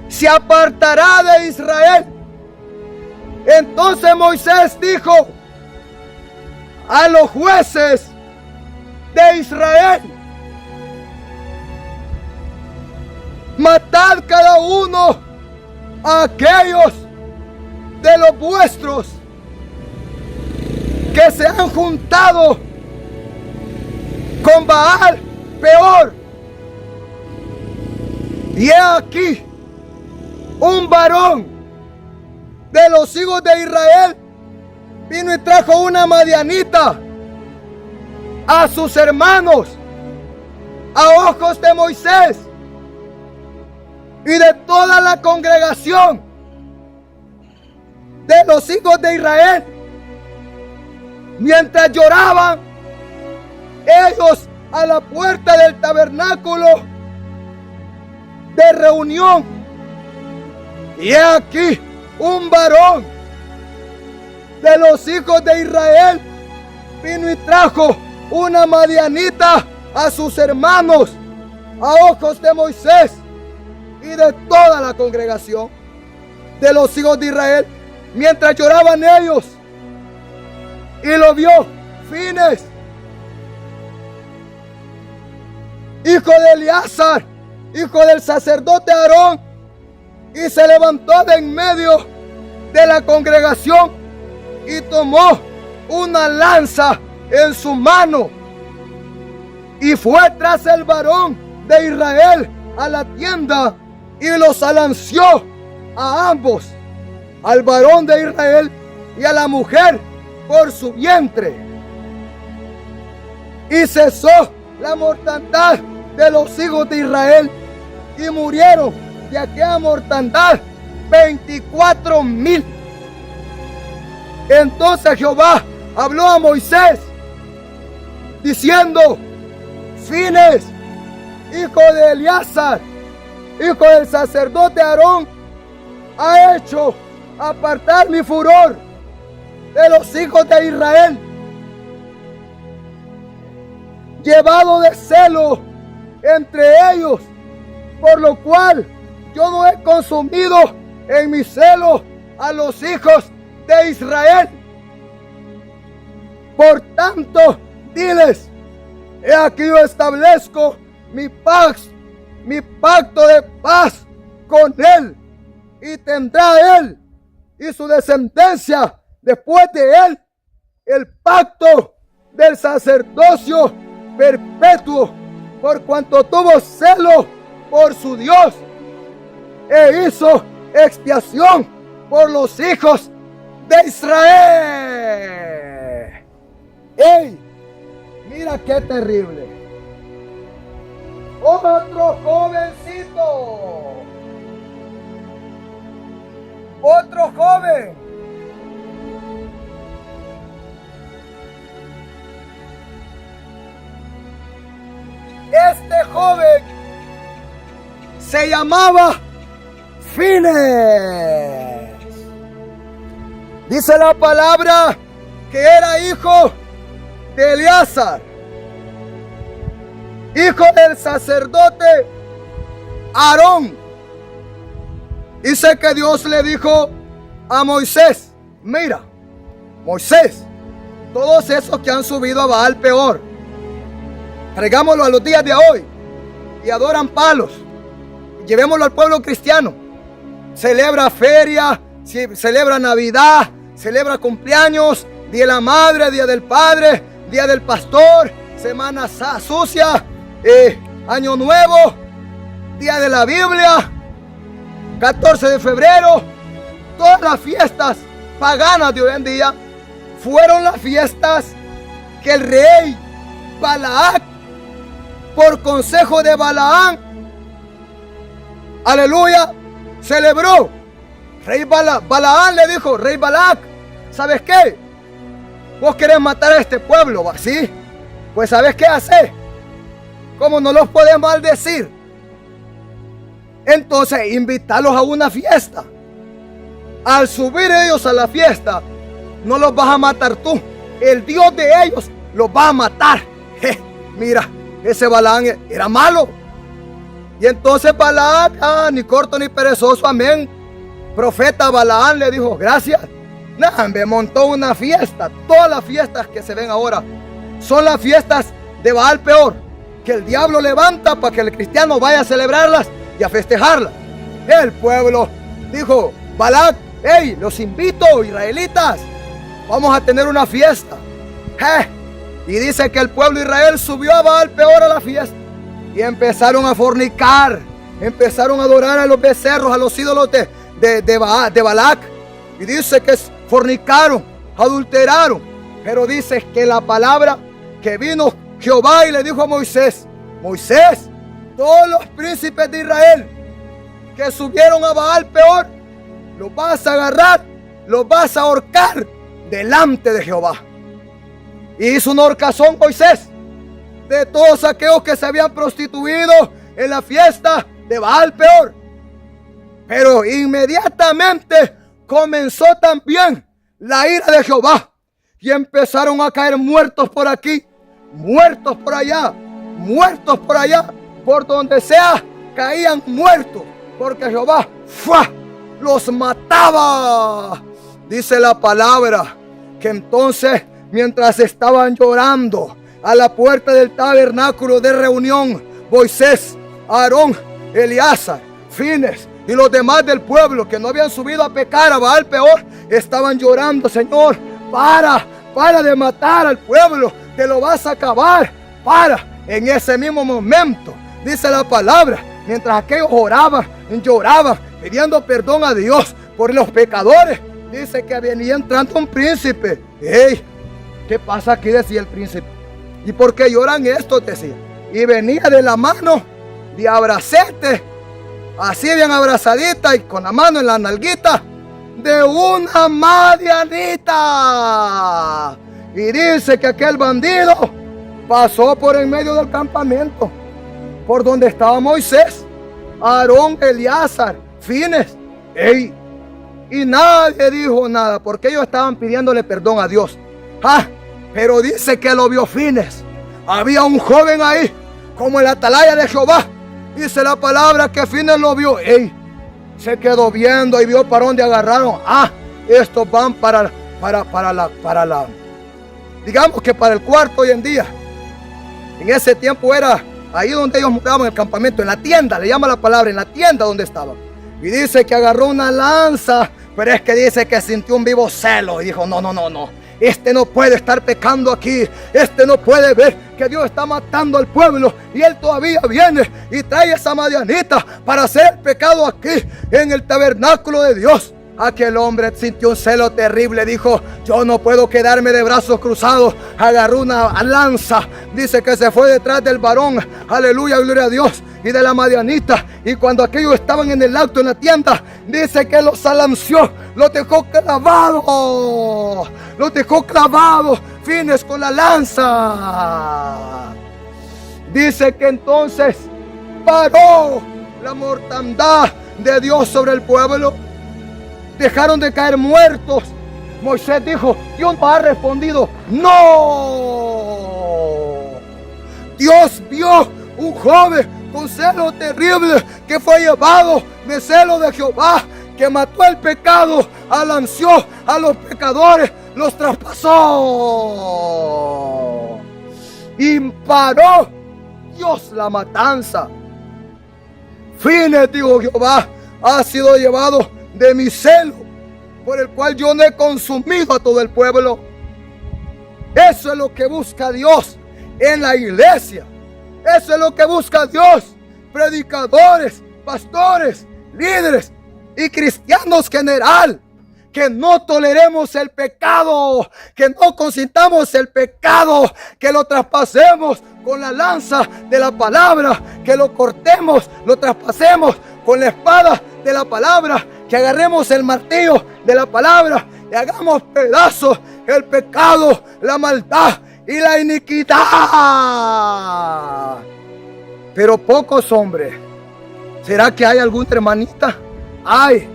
se apartará de Israel. Entonces Moisés dijo a los jueces de Israel: matad cada uno a aquellos de los vuestros que se han juntado con Baal Peor. Y he aquí, un varón de los hijos de Israel vino y trajo una madianita a sus hermanos a ojos de Moisés y de toda la congregación de los hijos de Israel. Mientras lloraban ellos a la puerta del tabernáculo de reunión, y he aquí un varón de los hijos de Israel vino y trajo una madianita a sus hermanos a ojos de Moisés y de toda la congregación. de los hijos de Israel, mientras lloraban ellos, y lo vio Fines, hijo de Eleazar, hijo del sacerdote Aarón, y se levantó de en medio de la congregación y tomó una lanza en su mano y fue tras el varón de Israel a la tienda y los alanció a ambos, al varón de Israel y a la mujer por su vientre. Y cesó la mortandad de los hijos de Israel y murieron de aquella mortandad 24,000. Entonces Jehová habló a Moisés diciendo: Fines, hijo de Eleazar, hijo del sacerdote Aarón, ha hecho apartar mi furor de los hijos de Israel, llevado de celo entre ellos, por lo cual yo no he consumido en mi celo a los hijos de Israel. Por tanto, diles: he aquí yo establezco mi pacto de paz con él, y tendrá él y su descendencia después de él el pacto del sacerdocio perpetuo, por cuanto tuvo celo por su Dios e hizo expiación por los hijos de Israel. ¡Ey! Mira qué terrible. Otro jovencito. Otro joven. Este joven se llamaba Fines. Dice la palabra que era hijo de Eleazar, hijo del sacerdote Aarón. Dice que Dios le dijo a Moisés: mira, Moisés, todos esos que han subido a Baal Peor, traigámoslo a los días de hoy y adoran palos, llevémoslo al pueblo cristiano. Celebra feria, celebra Navidad, celebra cumpleaños, Día de la Madre, Día del Padre, Día del Pastor, Semana Sucia, Año Nuevo, Día de la Biblia, 14 de febrero. Todas las fiestas paganas de hoy en día fueron las fiestas que el rey Balac, por consejo de Balaam, aleluya, celebró. Rey Balaam le dijo: rey Balac, ¿sabes qué? Vos querés matar a este pueblo, ¿va? ¿Sí? Pues ¿sabes qué hacer? ¿Cómo no los podés maldecir? Entonces invítalos a una fiesta. Al subir ellos a la fiesta, no los vas a matar tú, el Dios de ellos los va a matar. Mira, ese Balaam era malo. Y entonces Balaam, ni corto ni perezoso, amén, profeta Balaam le dijo: gracias. Me montó una fiesta. Todas las fiestas que se ven ahora son las fiestas de Baal Peor, que el diablo levanta para que el cristiano vaya a celebrarlas y a festejarlas. El pueblo dijo: Balac, hey, los invito, israelitas, vamos a tener una fiesta. Y dice que el pueblo de Israel subió a Baal Peor a la fiesta y empezaron a fornicar, empezaron a adorar a los becerros, a los ídolos de Balac. Y dice que fornicaron, adulteraron. Pero dice que la palabra que vino Jehová y le dijo a Moisés: Moisés, todos los príncipes de Israel que subieron a Baal Peor, los vas a agarrar, los vas a ahorcar delante de Jehová. Y hizo una horcazón Moisés de todos aquellos que se habían prostituido en la fiesta de Baal Peor. Pero inmediatamente comenzó también la ira de Jehová y empezaron a caer muertos por aquí, muertos por allá, muertos por allá, por donde sea caían muertos, porque Jehová los mataba. Dice la palabra que entonces, mientras estaban llorando a la puerta del tabernáculo de reunión, Moisés, Aarón, Eleazar, Fines y los demás del pueblo que no habían subido a pecar a Baal Peor, estaban llorando: Señor, para de matar al pueblo, te lo vas a acabar, para. En ese mismo momento, dice la palabra, mientras aquellos oraban, lloraban, pidiendo perdón a Dios por los pecadores, dice que venía entrando un príncipe. ¡Ey! ¿Qué pasa aquí?, decía el príncipe. ¿Y por qué lloran estos?, decía. Y venía de la mano de abracete, así bien abrazadita y con la mano en la nalguita de una madianita. Y dice que aquel bandido pasó por en medio del campamento, por donde estaba Moisés, Aarón, Eleazar, Fines. ¡Ey! Y nadie dijo nada, porque ellos estaban pidiéndole perdón a Dios. Pero dice que lo vio Fines. Había un joven ahí, como el atalaya de Jehová. Dice la palabra que Fines lo vio. ¡Ey! Se quedó viendo y vio para dónde agarraron. Estos van para la, digamos que para el cuarto hoy en día. En ese tiempo era ahí donde ellos moraban, en el campamento, en la tienda, le llama la palabra, en la tienda donde estaban. Y dice que agarró una lanza, pero es que dice que sintió un vivo celo y dijo: no, este no puede estar pecando aquí, este no puede ver que Dios está matando al pueblo y él todavía viene y trae esa madianita para hacer el pecado aquí en el tabernáculo de Dios. Aquel hombre sintió un celo terrible, dijo: yo no puedo quedarme de brazos cruzados. Agarró una lanza, dice que se fue detrás del varón, aleluya, gloria a Dios, y de la madianita. Y cuando aquellos estaban en el acto en la tienda, dice que los alanció, los dejó clavados, Fines con la lanza. Dice que entonces paró la mortandad de Dios sobre el pueblo. Dejaron de caer muertos. Moisés dijo: Dios no ha respondido. ¡No! Dios vio un joven con celo terrible que fue llevado de celo de Jehová, que mató el pecado, alanció a los pecadores, los traspasó. Y paró Dios la matanza. Fines, dijo Jehová, ha sido llevado de mi celo, por el cual yo no he consumido a todo el pueblo. Eso es lo que busca Dios en la iglesia. Eso es lo que busca Dios. Predicadores, pastores, líderes y cristianos general. Que no toleremos el pecado, que no consintamos el pecado, que lo traspasemos con la lanza de la palabra, que lo cortemos, lo traspasemos con la espada de la palabra, que agarremos el martillo de la palabra y hagamos pedazos el pecado, la maldad y la iniquidad. Pero pocos hombres. ¿Será que hay alguna hermanita? Hay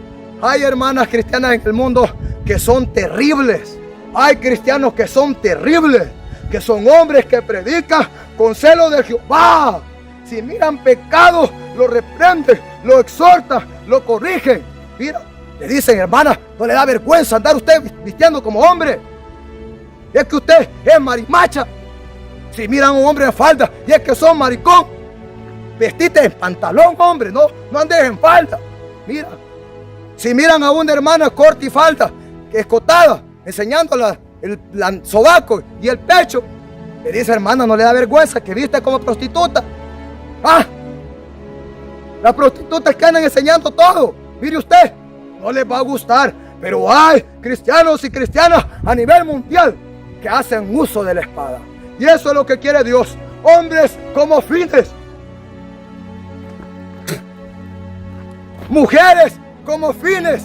hermanas cristianas en el mundo que son terribles. Hay cristianos que son terribles, que son hombres que predican con celo de Jehová. Si miran pecado, lo reprenden, lo exhortan, lo corrigen. Mira, le dicen: hermana, no le da vergüenza andar usted vistiendo como hombre. Es que usted es marimacha. Si miran a un hombre en falda y es que son maricón, vestite en pantalón, hombre, no andes en falda. Mira, si miran a una hermana corta y falda, escotada, enseñando el sobaco y el pecho, le dice: hermana, no le da vergüenza que viste como prostituta. Las prostitutas que andan enseñando todo, mire usted, no les va a gustar. Pero hay cristianos y cristianas a nivel mundial que hacen uso de la espada. Y eso es lo que quiere Dios. Hombres como Fines, mujeres como Fines,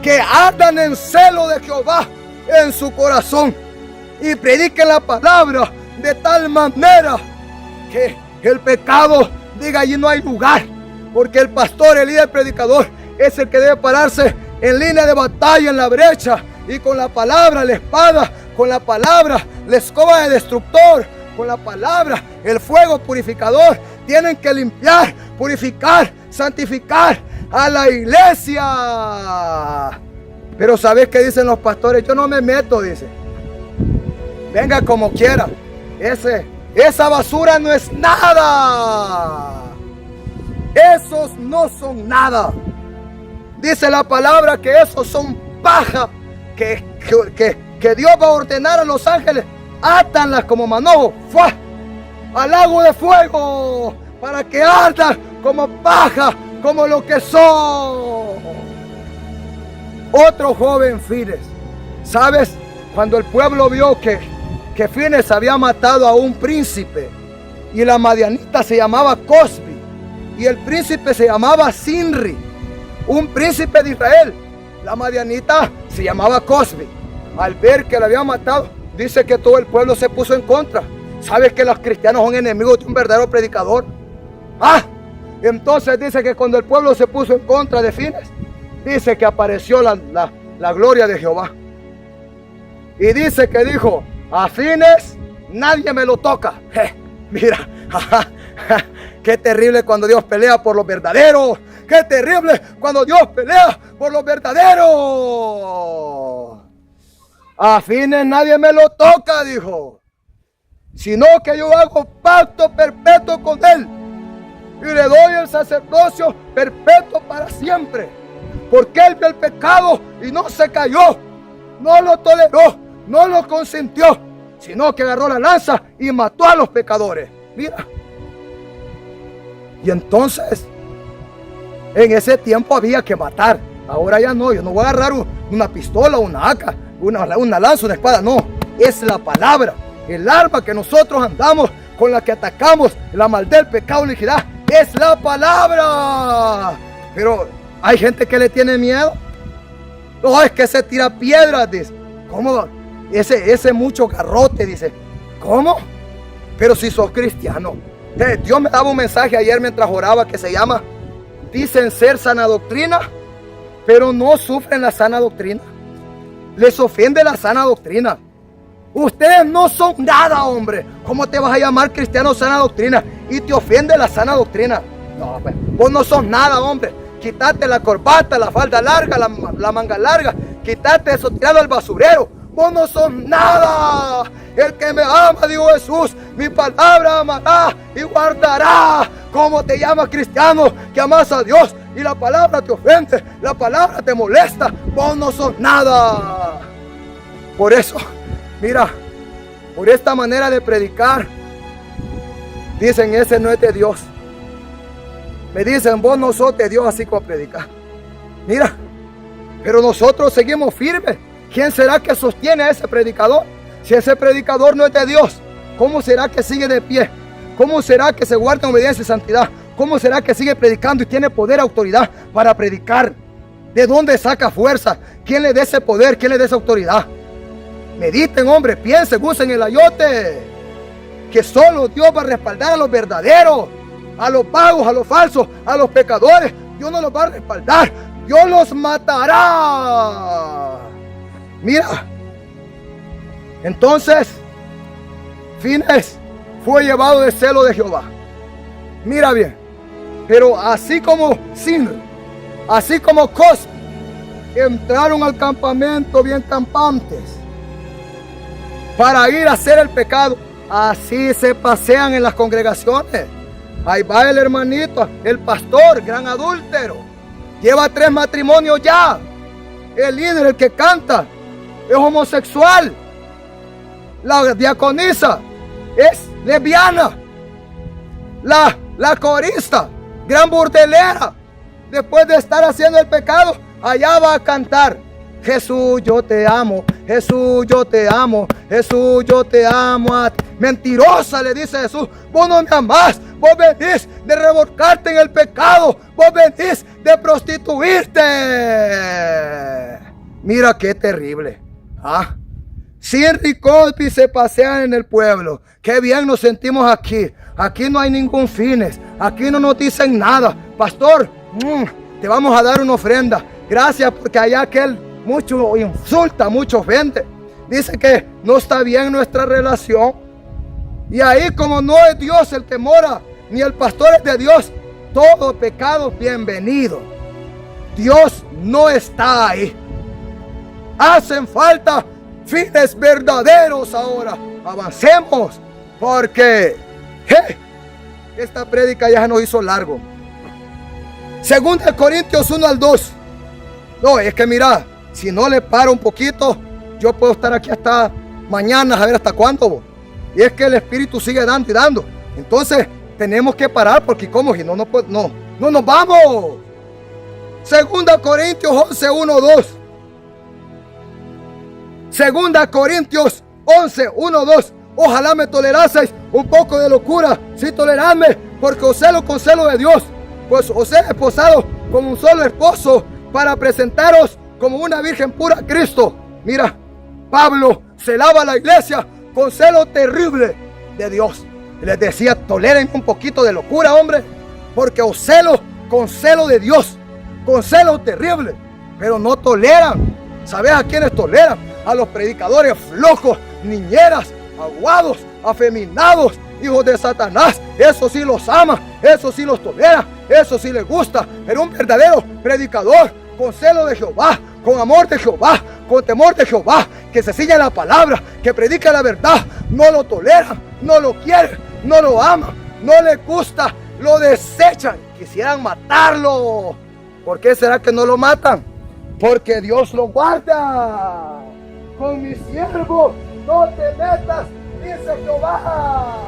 que andan en celo de Jehová en su corazón y prediquen la palabra de tal manera que el pecado diga: allí no hay lugar. Porque el pastor, el líder predicador, es el que debe pararse en línea de batalla, en la brecha, y con la palabra, la espada, con la palabra, la escoba de destructor, con la palabra, el fuego purificador. Tienen que limpiar, purificar, santificar, a la iglesia. Pero ¿sabes qué dicen los pastores? Yo no me meto, dice. Venga como quiera. Esa basura no es nada. Esos no son nada. Dice la palabra que esos son paja que Dios va a ordenar a los ángeles. Átanlas como manojo al lago de fuego para que ardan como paja, como lo que son. Otro joven Fines. ¿Sabes? Cuando el pueblo vio que Fines había matado a un príncipe y la madianita se llamaba Cosbi y el príncipe se llamaba Sinri, un príncipe de Israel, la madianita se llamaba Cosbi. Al ver que la había matado, dice que todo el pueblo se puso en contra. ¿Sabes que los cristianos son enemigos de un verdadero predicador? Entonces dice que cuando el pueblo se puso en contra de Fines, dice que apareció la gloria de Jehová. Y dice que dijo: a Fines nadie me lo toca. Mira, qué terrible cuando Dios pelea por los verdaderos. Qué terrible cuando Dios pelea por los verdaderos. A Fines nadie me lo toca, dijo, sino que yo hago pacto perpetuo con él y le doy el sacerdocio perpetuo para siempre, porque él vio el pecado y no se cayó, no lo toleró, no lo consintió, sino que agarró la lanza y mató a los pecadores. Mira. Y entonces, en ese tiempo había que matar. Ahora ya no. Yo no voy a agarrar una pistola, una AK, una lanza, una espada. No, es la palabra, el arma que nosotros andamos, con la que atacamos la maldad, el pecado, la iniquidad. Es la palabra. Pero hay gente que le tiene miedo. No, es que se tira piedras, dice. ¿Cómo? Ese mucho garrote, dice. ¿Cómo? Pero si sos cristiano. Dios me daba un mensaje ayer mientras oraba que se llama: dicen ser sana doctrina, pero no sufren la sana doctrina. Les ofende la sana doctrina. Ustedes no son nada, hombre. ¿Cómo te vas a llamar cristiano sana doctrina y te ofende la sana doctrina? No, pues, vos no sos nada, hombre. Quítate la corbata, la falda larga, la manga larga. Quítate eso, tiralo al basurero. Vos no sos nada. El que me ama, dijo Jesús, mi palabra amará y guardará. ¿Cómo te llamas cristiano que amas a Dios y la palabra te ofende, la palabra te molesta? Vos no sos nada. Por eso, mira, por esta manera de predicar, dicen: ese no es de Dios. Me dicen: vos no sos de Dios, así como predicar. Mira, pero nosotros seguimos firmes. ¿Quién será que sostiene a ese predicador? Si ese predicador no es de Dios, ¿cómo será que sigue de pie? ¿Cómo será que se guarda en obediencia y santidad? ¿Cómo será que sigue predicando y tiene poder y autoridad para predicar? ¿De dónde saca fuerza? ¿Quién le da ese poder? ¿Quién le da esa autoridad? Mediten, hombre, piensen, usen el ayote. Que solo Dios va a respaldar a los verdaderos, a los vagos, a los falsos, a los pecadores. Dios no los va a respaldar. Dios los matará. Mira, entonces Fines fue llevado de celo de Jehová. Mira bien, pero así como Sinri, así como Cosbi, entraron al campamento bien campantes para ir a hacer el pecado. Así se pasean en las congregaciones. Ahí va el hermanito, el pastor, gran adúltero, lleva 3 matrimonios ya. El líder, el que canta, es homosexual. La diaconisa es lesbiana. La corista, gran burdelera, después de estar haciendo el pecado, allá va a cantar: Jesús, yo te amo, Jesús, yo te amo, Jesús, yo te amo a ti. Mentirosa, le dice Jesús, vos no me amás, vos venís de revolcarte en el pecado, vos venís de prostituirte. Mira qué terrible. Sinri y Cosbi se pasean en el pueblo. Qué bien nos sentimos aquí. Aquí no hay ningún Fines. Aquí no nos dicen nada. Pastor, te vamos a dar una ofrenda. Gracias, porque allá aquel mucho insulta, mucho ofende. Dice que no está bien nuestra relación. Y ahí, como no es Dios el que mora, ni el pastor es de Dios, todo pecado bienvenido. Dios no está ahí. Hacen falta fines verdaderos ahora. Avancemos, porque esta prédica ya nos hizo largo. Segunda de Corintios 1 al 2. No, es que mira, si no le paro un poquito, yo puedo estar aquí hasta mañana, a ver hasta cuándo. Y es que el Espíritu sigue dando y dando. Entonces tenemos que parar, porque como si no nos vamos. Segunda Corintios 11, 1, 2. Segunda Corintios 11, 1, 2. Ojalá me toleraseis un poco de locura. Sí, toleradme, porque os celo con celo de Dios, pues os he esposado como un solo esposo, para presentaros como una virgen pura a Cristo. Mira, Pablo celaba a la iglesia con celo terrible de Dios. Y les decía, toleren un poquito de locura, hombre, porque os celo con celo de Dios, con celo terrible. Pero no toleran. ¿Sabes a quiénes toleran? A los predicadores flojos, niñeras, aguados, afeminados, hijos de Satanás. Eso sí los ama, eso sí los tolera, eso sí les gusta. Pero un verdadero predicador con celo de Jehová, con amor de Jehová, con temor de Jehová, que se ciña la palabra, que predica la verdad, no lo tolera, no lo quiere, no lo ama, no le gusta, lo desechan, quisieran matarlo. ¿Por qué será que no lo matan? Porque Dios lo guarda. Con mi siervo no te metas, dice Jehová.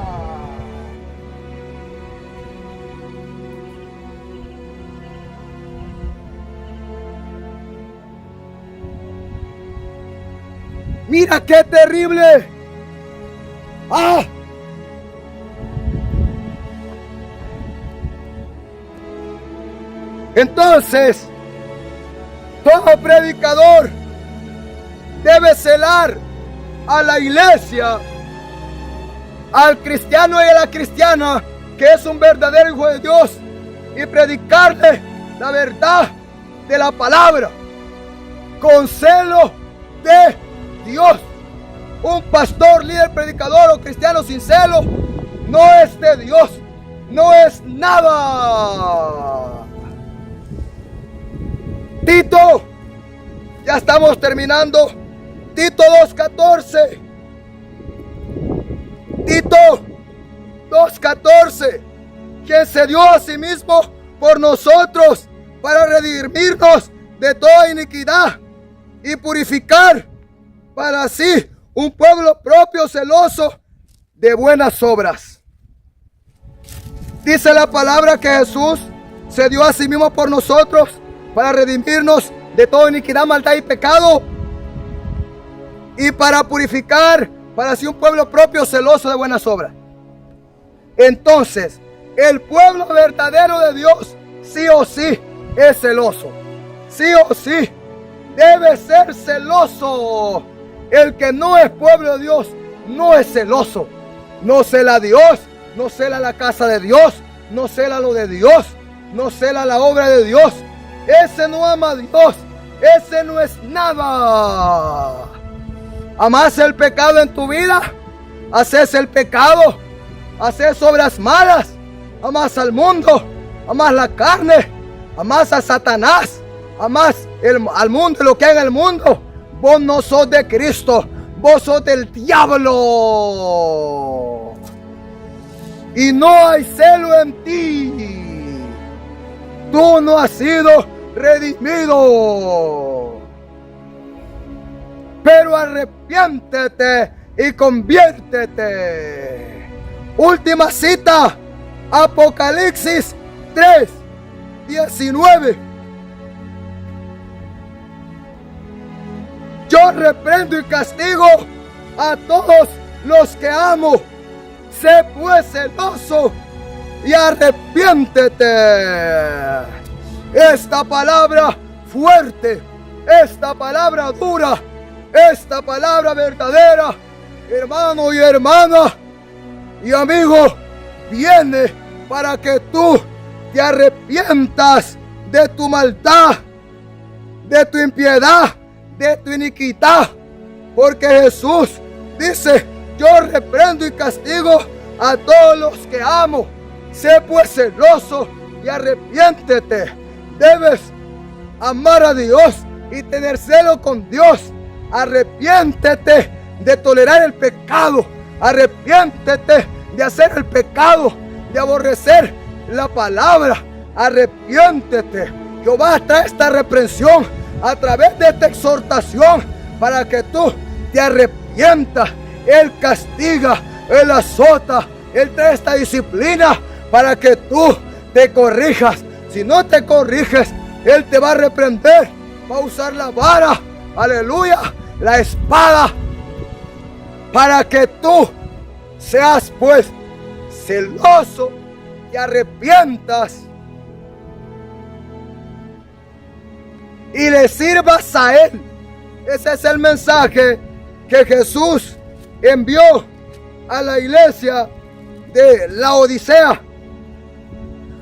Mira qué terrible. Entonces, todo predicador debe celar a la iglesia, al cristiano y a la cristiana, que es un verdadero hijo de Dios, y predicarle la verdad de la palabra con celo de Dios. Un pastor, líder, predicador o cristiano sin celo no es de Dios, no es nada. Tito, ya estamos terminando. Tito 2:14. Tito 2:14. Quien se dio a sí mismo por nosotros para redimirnos de toda iniquidad y purificar para sí un pueblo propio celoso de buenas obras. Dice la palabra que Jesús se dio a sí mismo por nosotros para redimirnos de toda iniquidad, maldad y pecado, y para purificar para sí un pueblo propio celoso de buenas obras. Entonces, el pueblo verdadero de Dios sí o sí es celoso. Sí o sí debe ser celoso. El que no es pueblo de Dios no es celoso. No cela a Dios, no cela la casa de Dios, no cela lo de Dios, no cela la obra de Dios. Ese no ama a Dios, ese no es nada. Amas el pecado en tu vida, haces el pecado, haces obras malas, amas al mundo, amas la carne, amas a Satanás, amas al mundo y lo que hay en el mundo. Vos no sos de Cristo, vos sos del diablo. Y no hay celo en ti. Tú no has sido redimido. Pero arrepiéntete y conviértete. Última cita, Apocalipsis 3:19. Yo reprendo y castigo a todos los que amo. Sé pues celoso y arrepiéntete. Esta palabra fuerte, esta palabra dura, esta palabra verdadera, hermano y hermana y amigo, viene para que tú te arrepientas de tu maldad, de tu impiedad, de tu iniquidad, porque Jesús dice: yo reprendo y castigo a todos los que amo. Sé pues celoso y arrepiéntete. Debes amar a Dios y tener celo con Dios. Arrepiéntete de tolerar el pecado. Arrepiéntete de hacer el pecado, de aborrecer la palabra. Arrepiéntete. Jehová trae esta reprensión a través de esta exhortación para que tú te arrepientas. Él castiga, Él azota, Él trae esta disciplina para que tú te corrijas. Si no te corriges, Él te va a reprender. Va a usar la vara, aleluya, la espada, para que tú seas pues celoso, te arrepientas y le sirvas a Él. Ese es el mensaje que Jesús envió a la iglesia de la Odisea,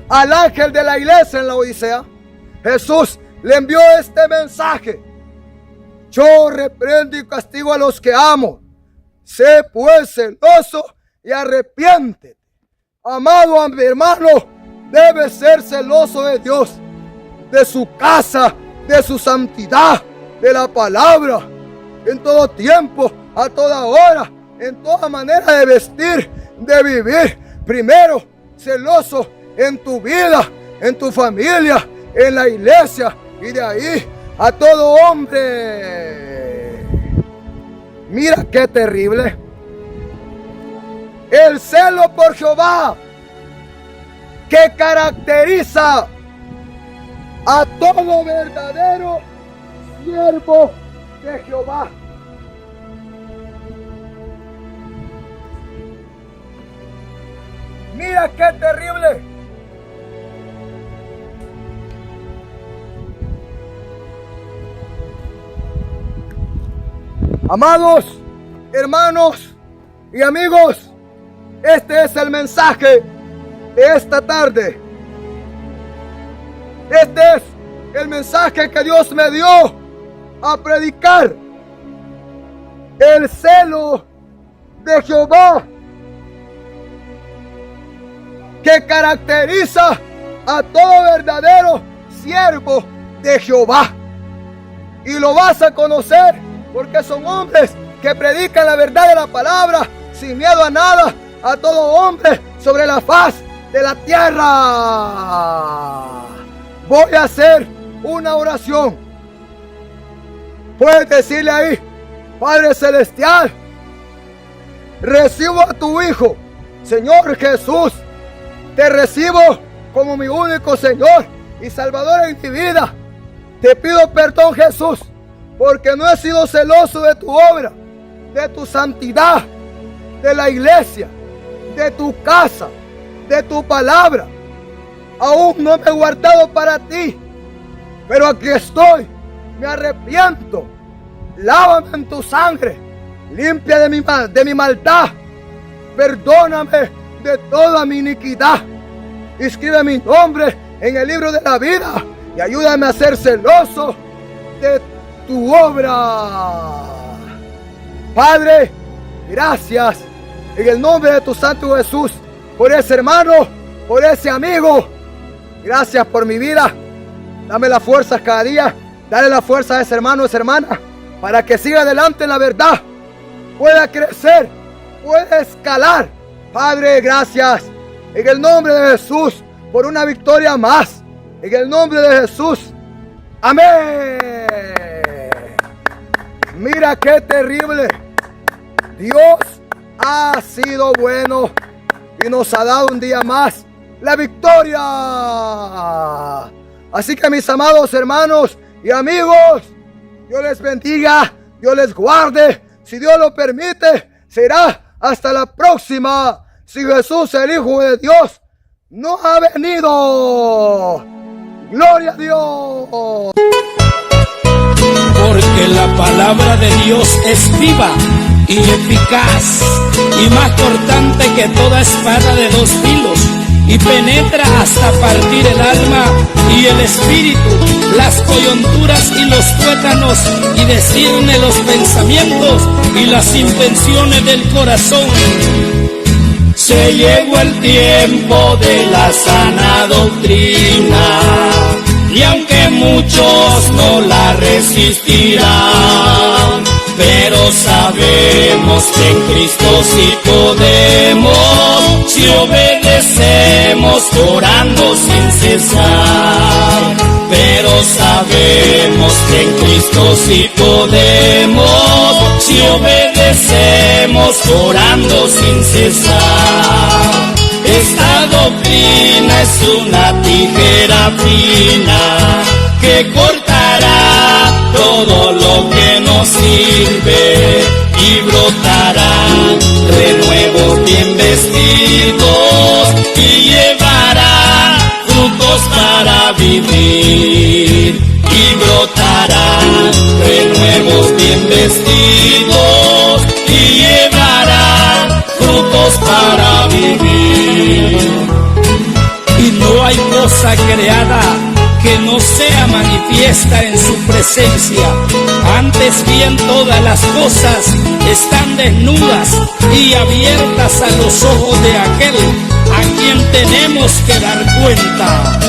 al ángel de la iglesia en la Odisea. Jesús le envió este mensaje: yo reprendo y castigo a los que amo. Sé pues celoso y arrepiéntete. Amado hermano, debes ser celoso de Dios, de su casa, de su santidad, de la palabra, en todo tiempo, a toda hora, en toda manera de vestir, de vivir. Primero, celoso en tu vida, en tu familia, en la iglesia, y de ahí a todo hombre. Mira qué terrible. El celo por Jehová, que caracteriza a todo verdadero siervo de Jehová. Mira qué terrible. Amados, hermanos y amigos, este es el mensaje de esta tarde. Este es el mensaje que Dios me dio a predicar. El celo de Jehová, que caracteriza a todo verdadero siervo de Jehová. Y lo vas a conocer porque son hombres que predican la verdad de la palabra sin miedo a nada, a todo hombre sobre la faz de la tierra. Voy a hacer una oración. Puedes decirle ahí: Padre Celestial, recibo a tu Hijo, Señor Jesús. Te recibo como mi único Señor y Salvador en mi vida. Te pido perdón, Jesús, porque no he sido celoso de tu obra, de tu santidad, de la iglesia, de tu casa, de tu palabra. Aún no me he guardado para ti, pero aquí estoy. Me arrepiento. Lávame en tu sangre. Limpia de mi maldad. Perdóname de toda mi iniquidad. Escribe mi nombre en el libro de la vida y ayúdame a ser celoso de tu obra. Padre, gracias en el nombre de tu Santo Jesús por ese hermano, por ese amigo. Gracias por mi vida. Dame las fuerzas cada día. Dale la fuerza a ese hermano, a esa hermana, para que siga adelante en la verdad, pueda crecer, pueda escalar. Padre, gracias en el nombre de Jesús por una victoria más. En el nombre de Jesús. Amén. Mira qué terrible. Dios ha sido bueno y nos ha dado un día más la victoria. Así que, mis amados hermanos y amigos, Dios les bendiga, Dios les guarde. Si Dios lo permite, será hasta la próxima. Si Jesús, el Hijo de Dios, no ha venido. Gloria a Dios. Porque la palabra de Dios es viva y eficaz y más cortante que toda espada de dos filos, y penetra hasta partir el alma y el espíritu, las coyunturas y los tuétanos, y discierne los pensamientos y las intenciones del corazón. Se llegó el tiempo de la sana doctrina, y aunque muchos no la resistirán, pero sabemos que en Cristo sí podemos, si obedecemos orando sin cesar. Pero sabemos que en Cristo sí podemos, si obedecemos orando sin cesar. Esta doctrina es una tijera fina que cortará todo lo que nos sirve y brotará renuevos bien vestidos y llevará frutos para vivir. Y brotará renuevos bien vestidos y llevará frutos para vivir. Y no hay cosa creada que no sea manifiesta en su presencia. Antes bien todas las cosas están desnudas y abiertas a los ojos de aquel a quien tenemos que dar cuenta.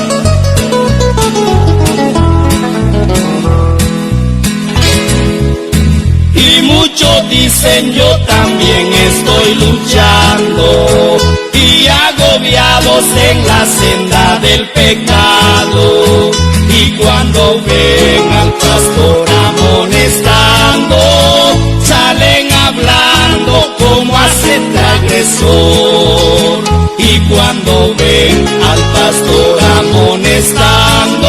Y muchos dicen yo también estoy luchando y agobiados en la senda del pecado. Y cuando ven al pastor amonestando, salen hablando como hace transgresor. Y cuando ven al pastor amonestando,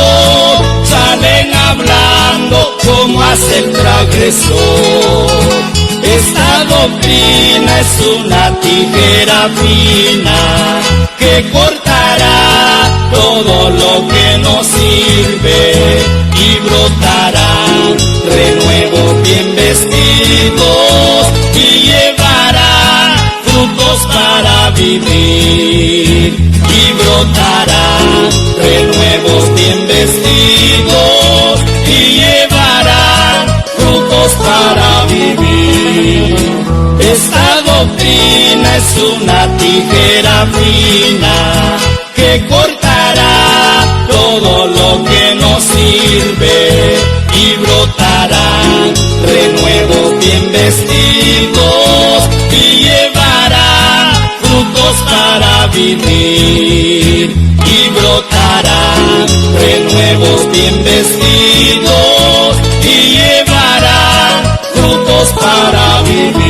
salen hablando como hace el transgresor. Esta doctrina es una tijera fina que cortará todo lo que nos sirve y brotará renuevos bien vestidos y llevará frutos para vivir. Y brotará renuevos bien vestidos y llevará frutos para vivir. Esta doctrina es una tijera fina que cortará todo lo que nos sirve y brotará renuevos bien vestidos y llevará frutos para vivir. Y brotará renuevos bien vestidos y llevará frutos para vivir.